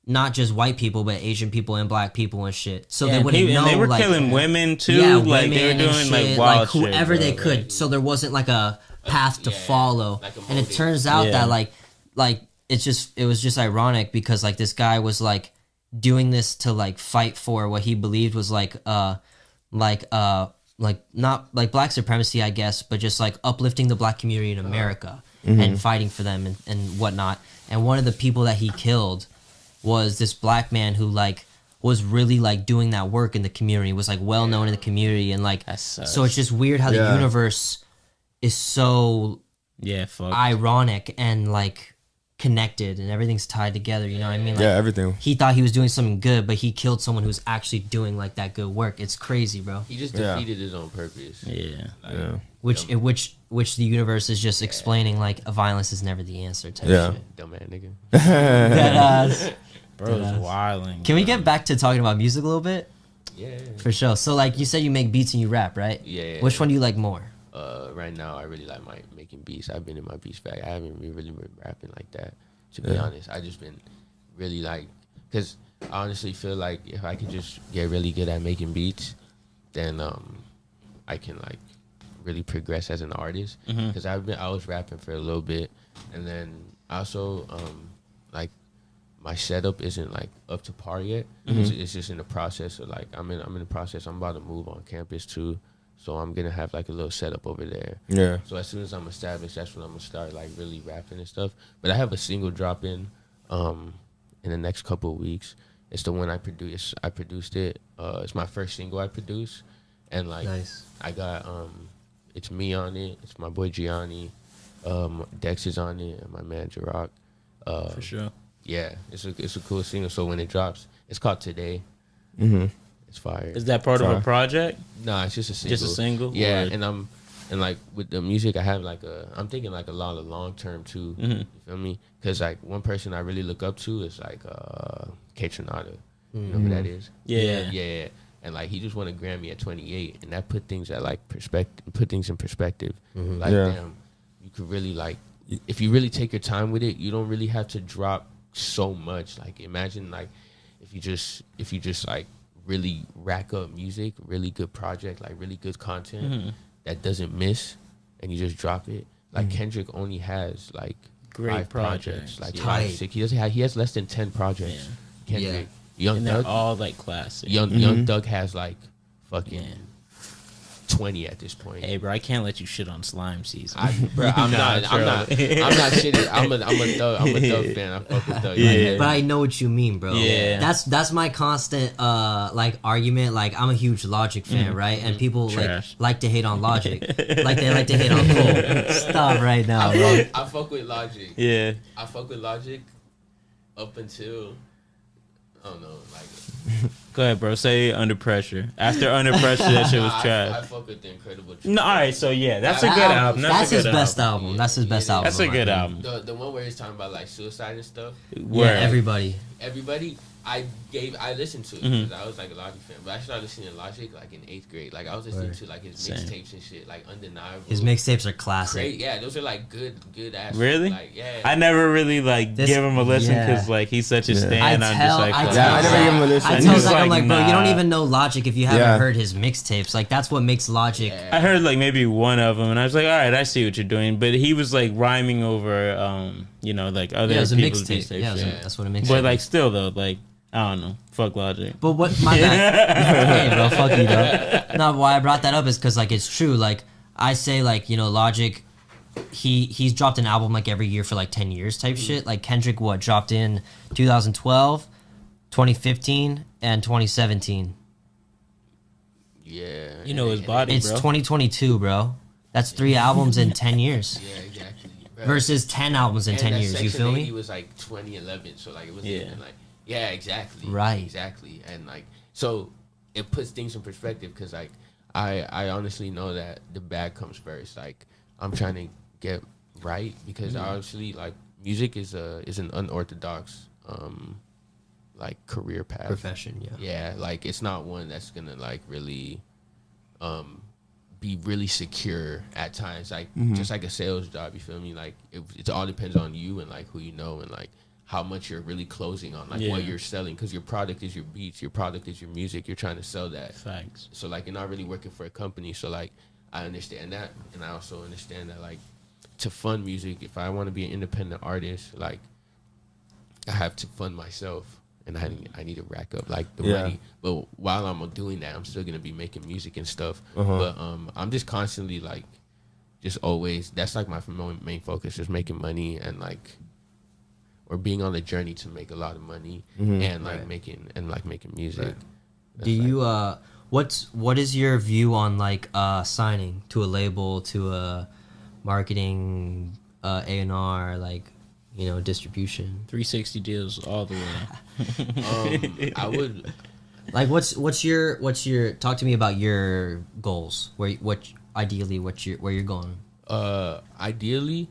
not just white people but Asian people and black people and shit. So Yeah, they and wouldn't know, and they were like, killing women too. yeah, like women they were and doing shit, like wild like whoever shit, they bro. could. So there wasn't like a path to follow. like a And it motive. turns out Yeah. that like it was just ironic because like this guy was like doing this to like fight for what he believed was like not like black supremacy, I guess, but just like uplifting the black community in America and fighting for them and whatnot. And one of the people that he killed was this black man who like was really like doing that work in the community, was like well known in the community, and like so it's just weird how the universe is so ironic and like connected and everything's tied together, you know what I mean? Like, everything. He thought he was doing something good, but he killed someone who's actually doing like that good work. It's crazy, bro. He just defeated his own purpose. Which the universe is just explaining like violence is never the answer type shit. Dumbass nigga. Deadass. Bro's wilding. Can we get back to talking about music a little bit? Yeah. For sure. So like you said, you make beats and you rap, right? Yeah. Which one do you like more? Right now, I really like making beats. I've been in my beats bag. I haven't really been rapping like that, to be honest. I just been really like, because I honestly feel like if I could just get really good at making beats, then I can like really progress as an artist. Because I was rapping for a little bit, and then also like my setup isn't like up to par yet. It's just in the process of like I'm in the process. I'm about to move on campus too. So I'm going to have like a little setup over there. Yeah. So as soon as I'm established, that's when I'm going to start like really rapping and stuff. But I have a single drop in the next couple of weeks. It's the one I produced. I produced it. It's my first single I produced. And like I got, it's me on it. It's my boy Gianni. Dex is on it. And my man Jaroc. For sure. Yeah. It's a cool single. So when it drops, it's called Today. It's fire. Is that part of a project? Nah, it's just a single. Just a single? Yeah, and like with the music, I have like I'm thinking like a lot of long term too. You feel me? Because like one person I really look up to is like K Tronado. You know who that is? Yeah. And like he just won a Grammy at 28, and that put things at like put things in perspective. Like damn, you could really like if you really take your time with it, you don't really have to drop so much. Like imagine like if you just like really rack up music, really good project, like really good content that doesn't miss, and you just drop it. Like Kendrick only has like great 5 projects, like Tight. 5, 6. He has less than 10 projects. Kendrick, Young And Thug, they're all like classic. Young Thug has like fucking 20 at this point. Hey, bro, I can't let you shit on Slime Season. I'm not shitting. I'm a Thug fan. I fuck with Thug. Yeah. But I know what you mean, bro. Yeah. That's my constant like argument. Like I'm a huge Logic fan, right? And people like to hate on Logic. Like they like to hate on Cole. Stop right now, bro. I fuck with Logic. Yeah. I fuck with Logic up until I don't know, like. Go ahead, bro. Say Under Pressure. After Under Pressure, that shit was trash. I fuck with The Incredible Truth. No, all right, so yeah, that's a good album. That's his best album. That's his best album. That's a good album. The one where he's talking about like suicide and stuff. Yeah, everybody. I listened to it because I was like a Logic fan, but I started listening to Logic like in 8th grade. Like I was listening to like his mixtapes and shit, like Undeniable. His mixtapes are classic. Yeah, those are like good ass. Really? Like, yeah. I never really like give him a listen because like he's such a stan. I'm just like, I never give him a listen. I tell Zach, I'm like, bro, you don't even know Logic if you haven't heard his mixtapes. Like that's what makes Logic. I heard like maybe one of them, and I was like, all right, I see what you're doing. But he was like rhyming over, you know, like other people's mixtapes. Yeah, that's what it makes. But like still though, like. I don't know. Fuck Logic. But what my bad. Hey, bro, fuck you, though. No, why I brought that up is because like it's true. Like I say, like you know, Logic, he's dropped an album like every year for like 10 years type shit. Like Kendrick, dropped in 2012, 2015, and 2017. Yeah. You know his body, it's bro. 2022, bro. That's 3 albums in 10 years. Yeah, exactly. Bro. Versus 10 albums in 10 years. You feel me? He was like 2011, so like it was even like. Yeah, exactly. Right. Exactly. And like, so it puts things in perspective because like, I honestly know that the bag comes first. Like, I'm trying to get right because obviously like music is an unorthodox like career path. Profession, yeah. Yeah, like it's not one that's gonna like really be really secure at times. Like just like a sales job, you feel me? Like it all depends on you and like who you know and like how much you're really closing on, like what you're selling, because your product is your beats, your product is your music. You're trying to sell that. Thanks. So like you're not really working for a company. So like I understand that, and I also understand that like to fund music, if I want to be an independent artist, like I have to fund myself, and I need to rack up like the Yeah. money. But while I'm doing that, I'm still gonna be making music and stuff. Uh-huh. But I'm just constantly like, just always. That's like my main focus, just making money and like, or being on the journey to make a lot of money and like making music. Do That's you what is your view on like signing to a label, to a marketing A&R, like, you know, distribution? 360 deals all the way. I would. Like what's your talk to me about your goals, where you're going? Ideally,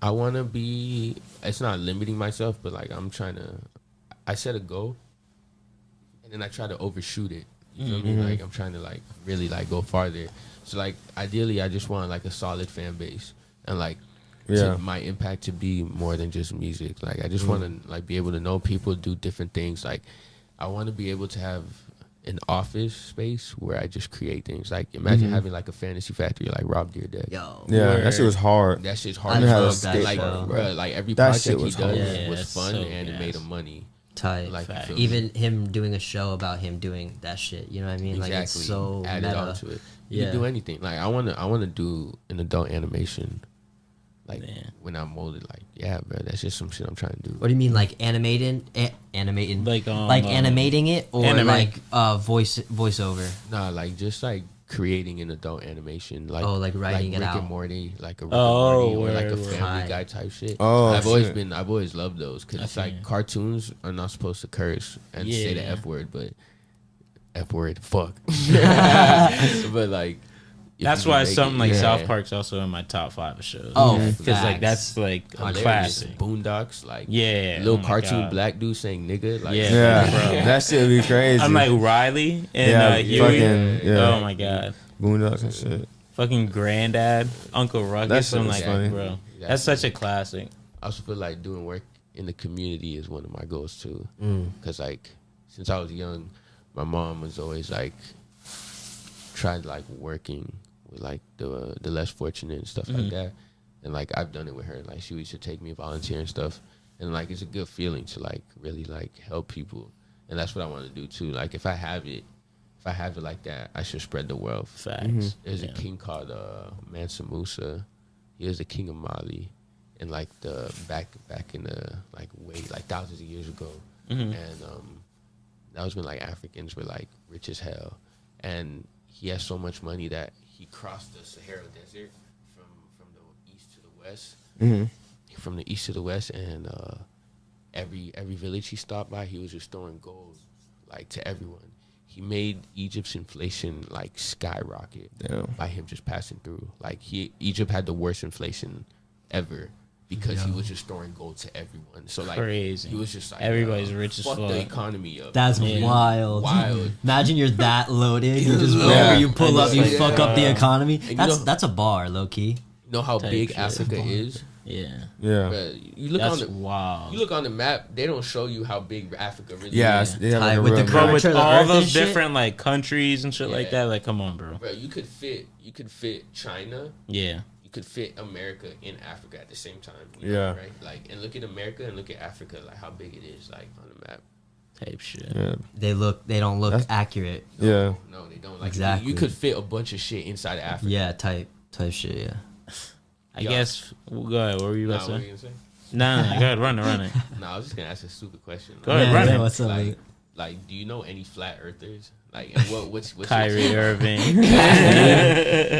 I want to be. It's not limiting myself, but like I set a goal, and then I try to overshoot it. You feel me? Like I'm trying to like really like go farther. So like ideally, I just want like a solid fan base, and like my impact to be more than just music. Like I just want to like be able to know people, do different things. Like I want to be able to have an office space where I just create things. Like imagine having like a fantasy factory like Rob Deardeck. Yo, Yeah, that shit was hard. That shit's hard. I as love fuck. that Like, show. bro, like every That project shit he was does hard. Yeah, was it's fun so and it gas. made him money. tight. Like, you feel Even me? him doing a show about him doing that shit. You know what I mean? Like it's so added meta. on to it. You Yeah. can do anything. Like I wanna do an adult animation. Like Man. when I'm molded, like bro, that's just some shit I'm trying to do. What do you mean, like animating, Like, animating it, or animate. like voiceover? Nah, like just like creating an adult animation, like Like writing it Rick out. and Morty, like a Rick Oh, and Morty, or like a word, Family word. Guy type shit. Oh, I've shit. always loved those because it's Okay. like cartoons are not supposed to curse and say the Yeah. F word, but F word, fuck. But like, if That's you why make something it- like yeah. South Park's also in my top 5 of shows. Oh, because like facts. that's like a Hilarious. classic. Boondocks, like Yeah, little oh my cartoon God. black dude saying nigga, like Yeah. Yeah, bro. that shit be crazy. I'm like Riley and Yeah, Huey. fucking- yeah. Oh my god, Boondocks and shit. fucking Granddad, Uncle Ruckus. That shit I'm was like, funny. bro, that's such a classic. I also feel like doing work in the community is one of my goals too. Mm. Cause like since I was young, my mom was always like tried like working with like the less fortunate and stuff like that. And like I've done it with her. Like she used to take me volunteer and stuff. And like it's a good feeling to like really like help people. And that's what I want to do too. Like if I have it like that, I should spread the wealth. Facts. There's Yeah. a king called Mansa Musa. He was the king of Mali, in like the back in the like way like thousands of years ago, and that was when like Africans were like rich as hell, and he had so much money that he crossed the Sahara Desert from the east to the west, from the east to the west, and every village he stopped by, he was restoring gold like to everyone. He made Egypt's inflation like skyrocket by him just passing through. Like Egypt had the worst inflation ever because he was just storing gold to everyone. So like Crazy. he was just like Everybody's rich as fuck fuck. the economy up. That's Yeah. wild. Wild. Imagine you're that loaded. You just Yeah. wherever you pull I up, know, you yeah. fuck up the economy. you That's know- that's a bar, low key. You know how Type big shit. Africa is? Yeah, Yeah. Bruh, you look on that's the wild. you look on the map, they don't show you how big Africa really Yeah, is. they have like Tight a with the real curve. Bro, map. with Picture of the all earth those and shit? different like countries and shit like Yeah. that, like come on, bro. Bro, you could fit China, Yeah, you could fit America in Africa at the same time. You Yeah. know, right? Like, and look at America and look at Africa, like how big it is, like on the map. type shit. Yeah. They don't look That's- accurate. Yeah. No, they don't. Like, Exactly. you could fit a bunch of shit inside of Africa. Yeah, type shit. Yeah. I Yeah. guess. Well, go ahead. What were you Nah, about what to were say? you gonna say? Nah, go ahead. Run it. Nah, I was just gonna ask a stupid question. Go ahead, run it. What's up? Like, mate? like, do you know any flat earthers? Like, and what's Kyrie Irving.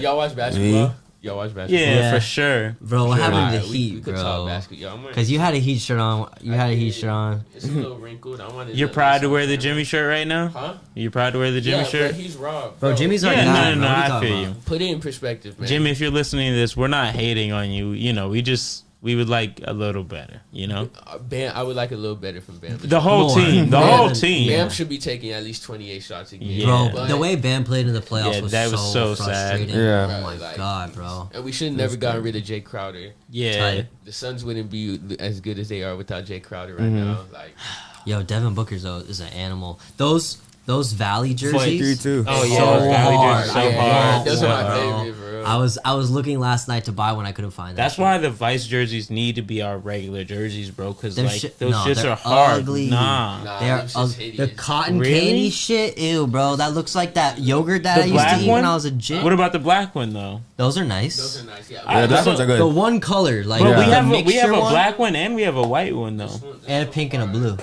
Y'all watch basketball? Me? Y'all watch basketball? Yeah, Yeah. for sure. Bro, what happened to Alright, the we Heat, could talk bro? basketball. I'm wearing- Because you had a Heat shirt on. You I had a Heat did. shirt on. It's a little wrinkled. I wanted. You're proud to wear the Jimmy shirt right now? Huh? You proud to wear the Jimmy Yeah, shirt? Bro, he's raw. Bro, Jimmy's our Yeah, guy. no, bro. What are you I talking feel about? you. Put it in perspective, man. Jimmy, if you're listening to this, we're not hating on you. You know, we would like a little better, you know? Bam, I would like a little better from Bam. The whole More. team. The Bam- whole team. Bam should be taking at least 28 shots a game. Yeah. Bro, But- the way Bam played in the playoffs Yeah, was, that was so sad. frustrating. Yeah. Oh my Like- god, bro. And we should have never gotten rid of Jay Crowder. Yeah. Tight. The Suns wouldn't be as good as they are without Jay Crowder right now. Like, Yo, Devin Booker's though is an animal. Those Valley 23 jerseys. too. Oh, yeah. So Valley hard. jerseys so Yeah. hard. those so are my hard. favorite, bro. I was looking last night to buy one. I couldn't find that. That's why the Vice jerseys need to be our regular jerseys, bro. Because like those no, shits they're are hard. ugly. Nah. They're the cotton candy shit. Ew, bro. That looks like that yogurt that I used to eat when I was a kid. What about the black one though? Those are nice. Those are nice. Yeah, those ones are good. The one color, like But the we have a one, black one and we have a white one though. and a pink and a blue.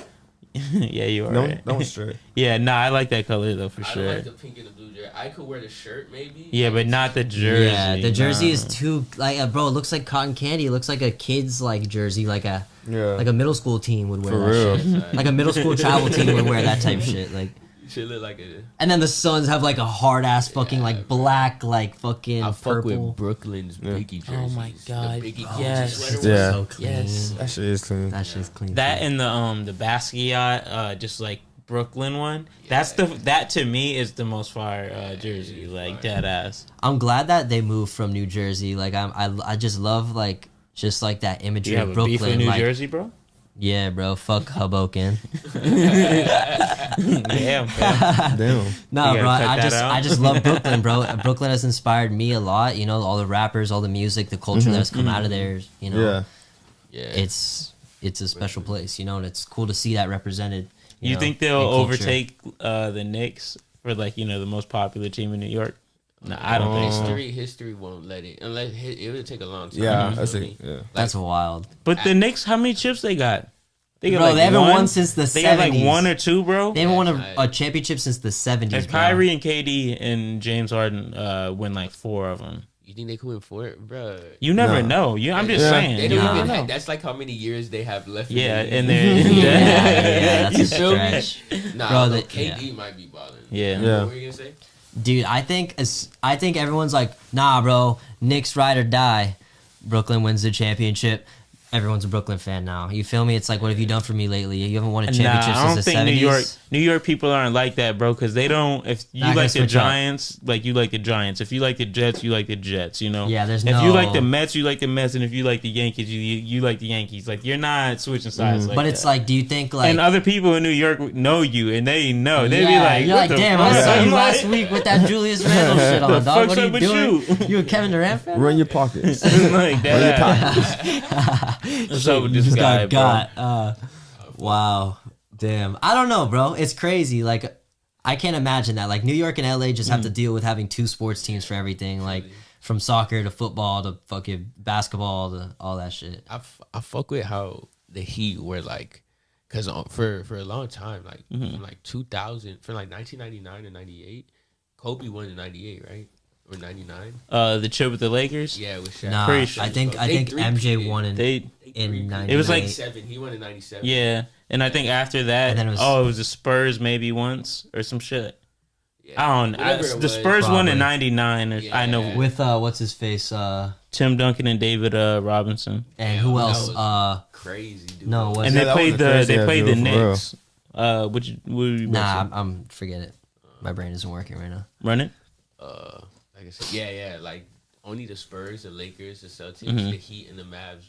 Yeah, you are right. That one's straight. Yeah, nah, I like that color though for I sure. don't like the pink and the blue jersey. I could wear the shirt maybe. Yeah, but not the jersey. Yeah, the jersey is too like bro. It looks like cotton candy. It looks like a kid's like jersey, like a middle school team would wear For that real. shit. Like a middle school travel team would wear that type shit. Like, You should look like a. and then the Suns have like a hard ass fucking like black like fucking I fuck purple. with Brooklyn's Biggie jerseys. Oh my God, The Biggie yes. sweater was Yeah. So clean. Yes. That shit is clean. That shit's clean. That and the Basquiat, just like Brooklyn one. That to me is the most fire jersey, like dead ass. I'm glad that they moved from New Jersey. Like I just love like that Do imagery you have of a Brooklyn. beef with New like, Jersey, bro? Yeah, bro. Fuck Hoboken. Damn, Damn. No, You bro. gotta cut that out. I just love Brooklyn, bro. Brooklyn has inspired me a lot. You know, all the rappers, all the music, the culture that's come out of there. You know, Yeah. Yeah. it's a special place. You know, and it's cool to see that represented. You know, think they'll in culture. overtake the Knicks for like the most popular team in New York? No, I don't think so. History won't let it unless it would take a long time. Yeah, you I feel see. me? Yeah. That's wild. But the Knicks, how many chips they got? They got Bro, they haven't won since the 70s. They got like one or two, bro. They haven't won a championship since the 70s. If bro. Kyrie and KD and James Harden win like 4 of them, You think they could win for it, bro? you never No. know. I'm just Yeah. saying. They You don't never even. know. That's like how many years they have left. Yeah, in and the they're yeah, that's a You feel me? stretch. Nah, Bro, bro, the- KD might be balling. Yeah. Yeah. What were you gonna say? Dude, I think everyone's like, nah, bro, Knicks ride or die. Brooklyn wins the championship. Everyone's a Brooklyn fan now. You feel me? It's like, what have you done for me lately? You haven't won a championship I don't since the think 70s. New York people aren't like that, bro. Because they don't. If you Not gonna like the switch up. Giants, like you like the Giants. If you like the Jets, you like the Jets. You know. Yeah, there's if no. you like the Mets, you like the Mets, and if you like the Yankees, you like the Yankees. Like you're not switching sides. Like but it's that. like, do you think like? And other people in New York know you, and they know. They be Yeah, like, you're what like, the damn, fuck? I saw you I'm last like, week with that Julius Randle shit on, The dog. fuck's What are you up with doing? you? You a Kevin Durant fan? Run your pockets. like that. What's up with this Just guy, got bro? wow. Damn. I don't know, bro. It's crazy. Like, I can't imagine that. Like, New York and LA just have to deal with having 2 sports teams for everything. Like, from soccer to football to fucking basketball to all that shit. I fuck with how the Heat were like, cause for a long time, like from like 2000, from like 1999 to 98, Kobe won in 98, right? Or 99? The chip with the Lakers. Yeah, with Shaq. Nah, Pretty sure. I think They MJ won in They in 98. It was like- 97. He won in 97. yeah, and I think after that, And then it was- it was the Spurs maybe once or some shit. Yeah. I don't know. Whatever it The was. Spurs won in Probably. '99. Yeah. I know with what's his face Tim Duncan and David Robinson, and Yeah, who that else? was crazy, dude. No, it and wasn't. they that played was a the crazy ass Knicks. duel, for Which would you Nah, I'm forget it. My brain isn't working right now. run it? Like I said, yeah, like only the Spurs, the Lakers, the Celtics, Mm-hmm. the Heat, and the Mavs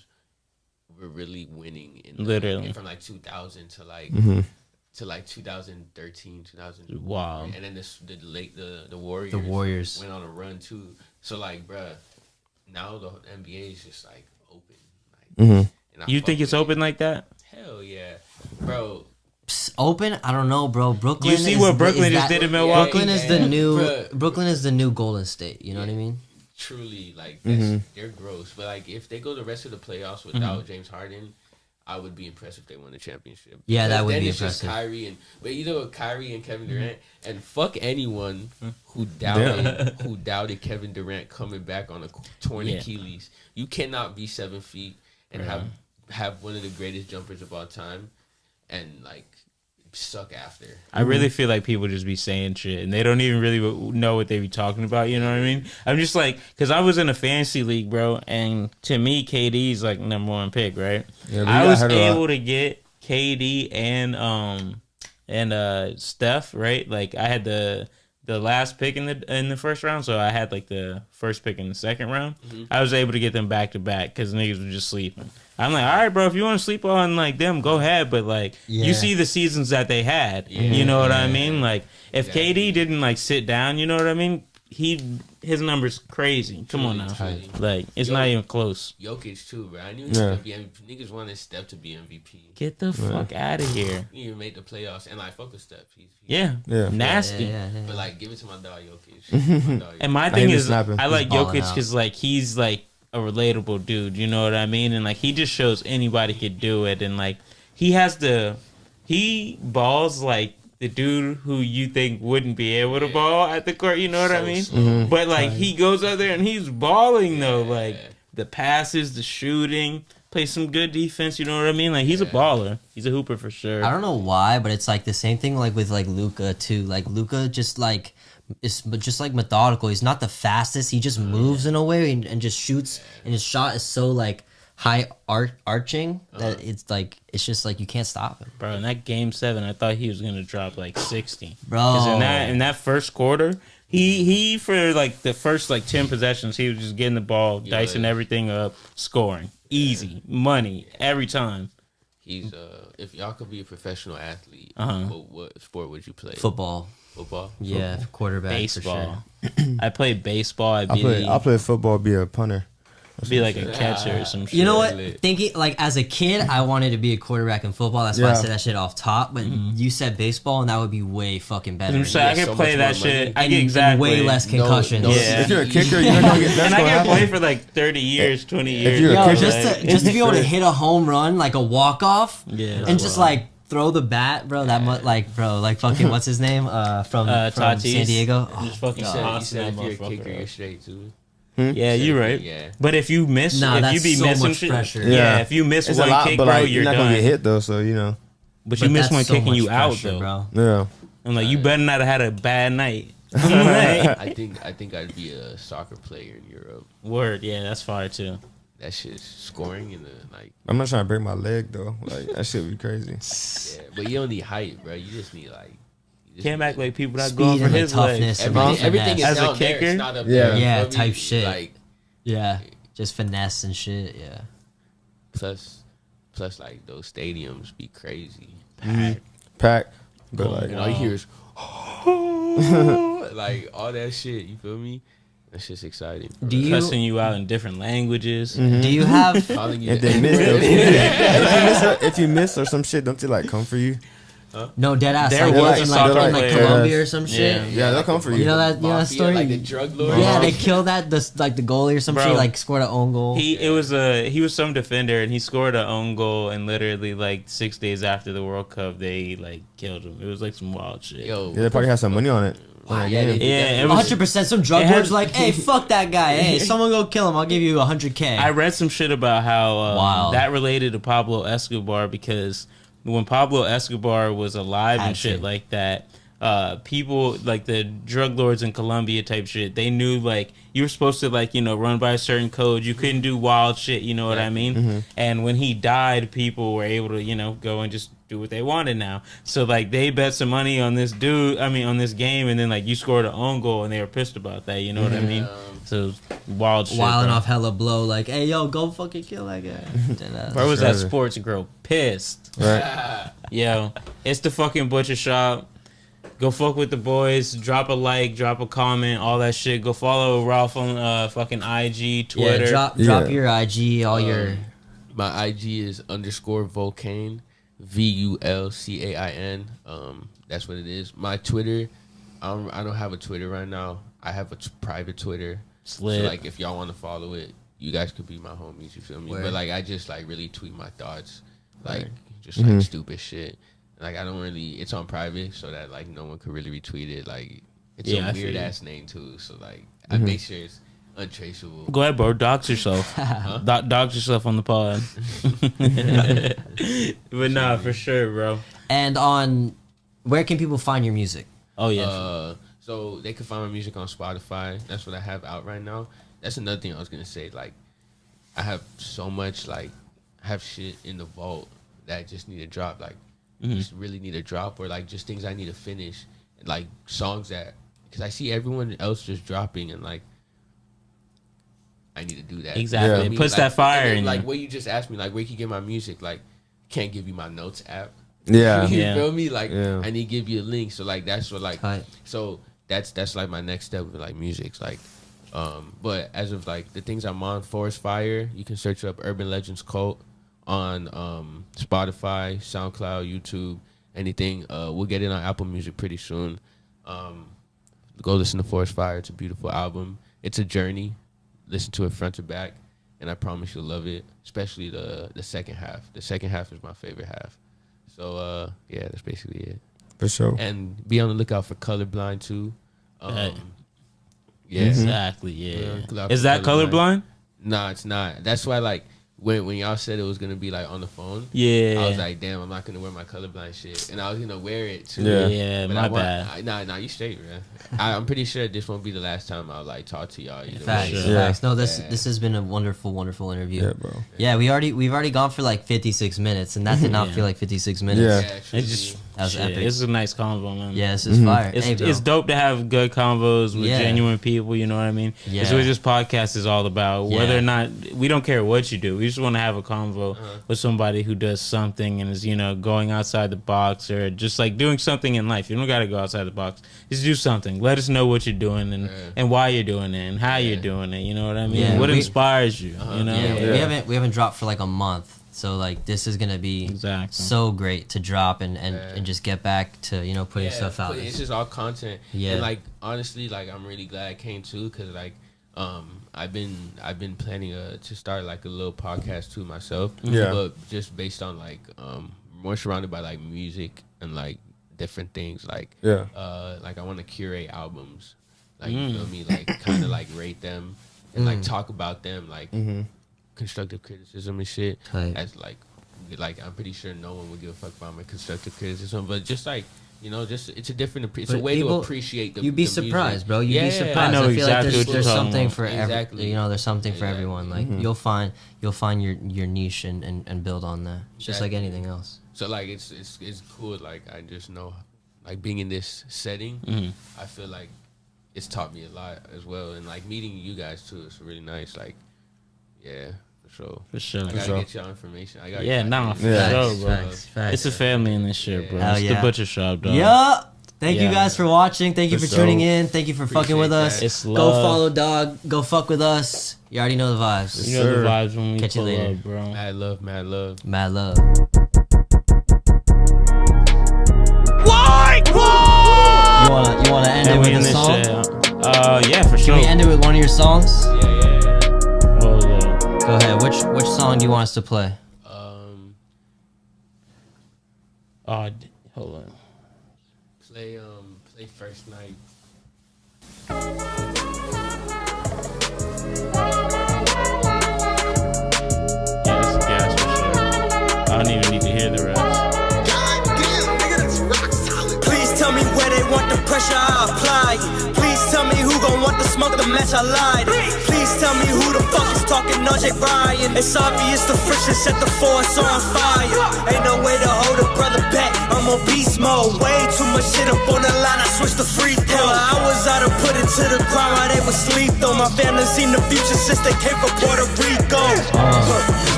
were really winning in Literally. from like 2000 to like Mm-hmm. to like 2013, 2000. Wow. And then the Warriors, The Warriors. went on a run too. So like, bruh, now the NBA is just like open. Like, and I You fuck think it's with open like that? it. Hell yeah, bro. Psst, open? I don't know, bro. Brooklyn. You see is what the- Brooklyn is just that- did in Milwaukee? Brooklyn is the new. Bruh. Brooklyn is the new Golden State. You know what I mean? Truly, like they're gross. But like, if they go the rest of the playoffs without James Harden, I would be impressed if they won the championship. Yeah, that Because would then be it's just impressive. Kyrie but either Kyrie and Kevin Durant, and fuck anyone who doubted Kevin Durant coming back on a torn Yeah. Achilles. You cannot be 7 feet and have one of the greatest jumpers of all time, and like suck after. I really feel like people just be saying shit and they don't even really know what they be talking about. You know what I mean? I'm just like, because I was in a fantasy league, bro, and to me, KD's like #1 pick, right? Yeah, I was heard a lot. able to get KD and Steph, right? Like I had the last pick in the first round, so I had like the first pick in the second round. I was able to get them back to back because niggas were just sleeping. I'm like, all right, bro, if you want to sleep on like them, go ahead. But like, Yeah. you see the seasons that they had. Yeah. You know what I mean? Like, if KD didn't like sit down, you know what I mean? his numbers crazy. Come on now, Truly. like it's not even close. Jokic too, bro. I knew he was gonna be MVP. Niggas wanted Steph to be MVP. Get the fuck out of here. He even made the playoffs, and like fuck with Steph. He's Yeah. Nasty. But like, give it to my dog Jokic. My dog, And my He thing be is, snapping. I like He's balling Jokic out. because like he's like a relatable dude. You know what I mean? And like he just shows anybody could do it. And like he balls like the dude who you think wouldn't be able to ball at the court. You know what I mean? But like he goes out there and he's balling though. Like the passes, the shooting, plays some good defense. You know what I mean? Like he's a baller. He's a hooper for sure. I don't know why, but it's like the same thing like with like Luka too. Like Luka just like is just like methodical. He's not the fastest. He just moves in a way and just shoots, and his shot is so like high arching that it's like it's just like you can't stop him, Bro, in that game 7, I thought he was gonna drop like 60. bro. Because in that first quarter, he for like the first like 10 possessions, he was just getting the ball, dicing everything up, scoring, easy money every time. He's if y'all could be a professional athlete, what sport would you play? Football. Football? Yeah, quarterback. Baseball. For sure. I played baseball. I play football, be a punter. be like a catcher or some shit. You know what? Lit. Thinking like as a kid, I wanted to be a quarterback in football. That's why I Yeah. said that shit off top. But you said baseball, and that would be way fucking better. I'm saying I Yeah, can so play much that more money. shit. I And- get and exactly way less concussions. no- Yeah. If you're a kicker, you're gonna get. That's And I gonna can play happen. for like 30 years, 20 years. you're a Yo, kicker- just to be able to hit a home run, like a walk off, Yeah. and just like throw the bat, bro. That much, like, bro, like fucking what's his name? From Tatis. San Diego. Just fucking You toss said that if you're a motherfucker kicker, you're up. straight too. Yeah, you're right. Yeah. But if you miss, Nah, if that's you be so missing much shit, pressure. yeah, if you miss It's a one lot, kick, but bro, like you're you're not done. gonna get hit though. So you know. But you miss that's one so kicking much you out pressure, though. bro. Yeah. I'm like, you better not have had a bad night. I think I'd be a soccer player in Europe. Word, yeah, that's fire too. That shit's scoring in the like. I'm not trying to break my leg though. Like that shit would be crazy. Yeah, but you don't need height, bro. You just need like. Can't act like people not Speed going for and, like, his toughness legs. and, Everything is As a down there. kicker? It's not up Yeah. there. Yeah, You feel me? type shit. Like Yeah, just finesse and shit. Yeah. plus like those stadiums be crazy. Pack. But like And all you hear is like all that shit. You feel me? That's just exciting. bro. Do you Cussing you out in different languages. do you have Calling you if the they miss, N-word. if you miss or some shit, don't they like come for you? no dead ass There like was in a like, soccer in like player. Colombia or some shit? Yeah. Yeah, they'll come for you. You know that Mafia, story? like the drug lord. Yeah, they killed that like the goalie or some Bro. shit, like scored an own goal. He was some defender and he scored an own goal and literally like 6 days after the World Cup they like killed him. It was like some wild shit. Yo, Yeah, they probably have some money on it. wow, Yeah, yeah, they- Yeah, it was. 100%. Some drug it had- lords like, hey, fuck that guy. Hey, someone go kill him. I'll give you 100K. I read some shit about how Wild. that related to Pablo Escobar because when Pablo Escobar was alive and Had shit to. like that, people like the drug lords in Colombia type shit, they knew like you were supposed to like, you know, run by a certain code. You couldn't do wild shit, you know what I mean? And when he died, people were able to, you know, go and just do what they wanted now. So like they bet some money on this dude, on this game, and then like you scored an own goal and they were pissed about that, you know what I mean? So wild shit. Wilding bro. off hella blow, like, hey, yo, go fucking kill that guy. Deadass. Where was that Crazy. sports girl pissed? Right. Yo, it's the fucking butcher shop. Go fuck with the boys. Drop a like, drop a comment, all that shit. Go follow Ralph on fucking IG, Twitter. Yeah, drop Yeah. your IG, all your. My IG is _Vulcain, VULCAIN. That's what it is. My Twitter, I don't have a Twitter right now. I have a private Twitter. Slit. So like, if y'all want to follow it, you guys could be my homies. You feel me? Word. But like, I just like really tweet my thoughts, like just Mm-hmm. like stupid shit. Like I don't really. It's on private, so that like no one could really retweet it. Like it's Yeah, I a feel weird you. ass name too. So like, Mm-hmm. I make sure it's untraceable. Go ahead, bro. Dox yourself. Dox yourself on the pod. But nah, for sure, bro. And on. Where can people find your music? Oh yeah. So they can find my music on Spotify. That's what I have out right now. That's another thing I was gonna say. Like, I have so much I have shit in the vault that I just need to drop. Like, just really need to drop, or like just things I need to finish, and like songs that because I see everyone else just dropping, and like I need to do that. Exactly. You know what It I mean? puts Like, that fire and then, in like you. what you just asked me, like where you can get my music. Like, can't give you my notes app. Yeah. You Yeah. feel me? Like Yeah. I need to give you a link. So like that's what like Tight. so that's like my next step with like music. Like But as of like the things I'm on, Forrest Fire, you can search up Urban Legends Cult on Spotify, SoundCloud, YouTube, anything. We'll get it on Apple Music pretty soon. Go listen to Forrest Fire. It's a beautiful album. It's a journey. Listen to it front to back, and I promise you'll love it, especially the second half. The second half is my favorite half. So, yeah, that's basically it. For sure. And be on the lookout for Colorblind, too. Yeah. Exactly, yeah. Is that Colorblind? Nah, it's not. That's why, like, when y'all said it was going to be, like, on the phone, yeah, I was like, damn, I'm not going to wear my Colorblind shit. And I was going to wear it, too. Yeah, my bad. Nah, you straight, man. I'm pretty sure this won't be the last time I'll, like, talk to y'all. Facts, facts. No, this has been a wonderful, wonderful interview. Yeah, bro. Yeah, we've already gone for, like, 56 minutes, and that did not feel like 56 minutes. Yeah. It's just... That was epic. It's a nice convo, man. Yeah, this is fire. It's dope to have good convos with genuine people, you know what I mean? Yeah. That's what this podcast is all about. Whether or not, we don't care what you do. We just want to have a convo with somebody who does something and is, going outside the box or just like doing something in life. You don't got to go outside the box. Just do something. Let us know what you're doing and why you're doing it and how you're doing it. You know what I mean? Yeah, what inspires you, you know? Yeah, we haven't dropped for like a month. So like this is gonna be so great to drop and just get back to putting stuff out. It's just all content. Yeah. And like honestly, like I'm really glad I came too, because like I've been planning to start like a little podcast too myself. Yeah. But just based on like more surrounded by like music and like different things like like I want to curate albums, like you feel me, like kind of like rate them and like talk about them like. Constructive criticism and shit. As like I'm pretty sure no one would give a fuck about my constructive criticism, but just like just it's a way to appreciate the. You'd be the surprised, music. bro. You'd be surprised. I know feel exactly like there's something about. for there's something for everyone. Like you'll find your niche and build on that. It's just like anything else. So like it's cool. Like I just know, like being in this setting, I feel like it's taught me a lot as well, and like meeting you guys too. It's really nice. Like. Yeah, for sure. I gotta get y'all information. For sure, bro. Facts. It's a family in this shit, bro. Hell it's the butcher shop, dog. Yeah. Thank you guys for watching. Thank you for tuning in. Thank you for fucking with us. It's Go love. follow Dog. Go fuck with us. You already know the vibes. You know the vibes when we Catch you pull later. up, bro. Mad love. Mad love. You wanna end it with a song? Yeah, for sure. Can we end it with one of your songs? Yeah. Go ahead. Which song do you want us to play? Hold on. Play First Night. Yeah, that's gas for sure. I don't even need to hear the rest. Goddamn, nigga, that's rock solid. Please tell me where they want the pressure I apply. Please tell me who gon' want the smoke, the match I lied. Please tell me who the fuck is talking RJ Bryan. It's obvious the friction set the force on fire. Ain't no way to hold a brother back. I'm on beast mode. Way too much shit up on the line. I switched to free throw. I was out to put it to the ground while they was sleep though. My family seen the future since they came from Puerto Rico.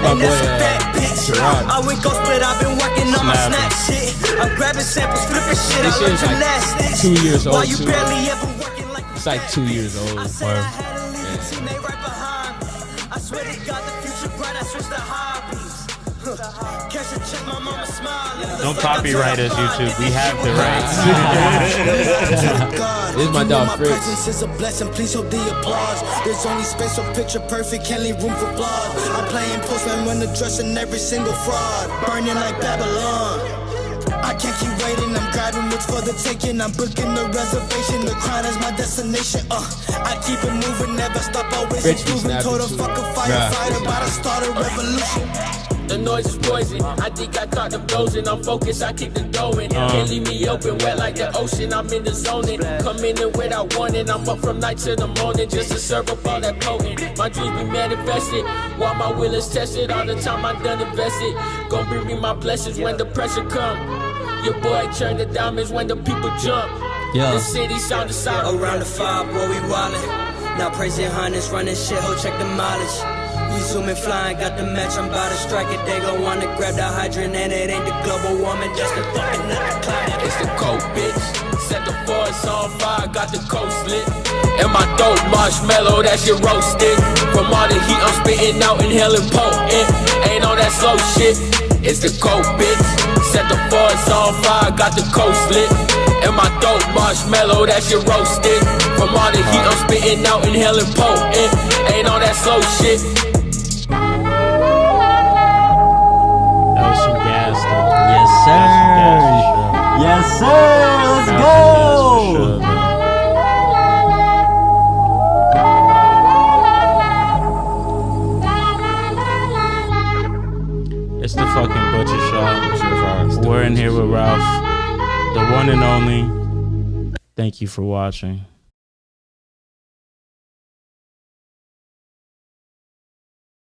And that's a fat bitch. I went ghost, but I've been working on my snap shit. I'm grabbing samples, flipping shit. I learned gymnastics. 2 years old. Why you barely ever working like It's like 2 years old. I said I had a lead teammate right behind me. I swear to God, the future bright. I switched to hobbies. Cash a check, my mama smiling. Don't copyright us, YouTube. We have the rights. This is my dog Fritz. Presence is a blessing, please hold the applause. There's only space for picture perfect, can't leave room for flaws. I'm playing postman when addressing every single fraud. Burning like Babylon. I can't keep waiting, I'm grabbing what's for the taking. I'm booking the reservation, the crown is my destination. I keep it moving, never stop, always improving. Told a fucking firefighter, about to start a revolution. The noise is poison. I think I caught them dozing. I'm focused, I keep the dough in. Can't leave me open, wet like the ocean. I'm in the zone. Come in and without warning. I'm up from night to the morning just to serve up all that potent. My dreams be manifested while my will is tested. All the time I done invested. Gon' bring me my blessings when the pressure come. Your boy turn the diamonds when the people jump. The city sound aside. Around the 5, boy, we wildin'. Now praising harness, running shit, ho, check the mileage. We zooming, flying, got the match, I'm about to strike it. They gon' wanna grab the hydrant, and it ain't the global warming, just the fucking up climate. It's the coke, bitch. Set the forest on fire, got the coast lit. And my dope marshmallow, that shit roasted. From all the heat I'm spitting out, inhaling potent. Ain't on that slow shit. It's the coke, bitch. Set the forest on fire, got the coast lit. And my dope marshmallow, that shit roasted. From all the heat I'm spitting out, inhaling potent. Ain't on that slow shit. That was some gas, though. Yes, sir. Yes, sir. Let's go. It's the fucking Butcher Shop. We're in here with Ralph, the one and only. Thank you for watching.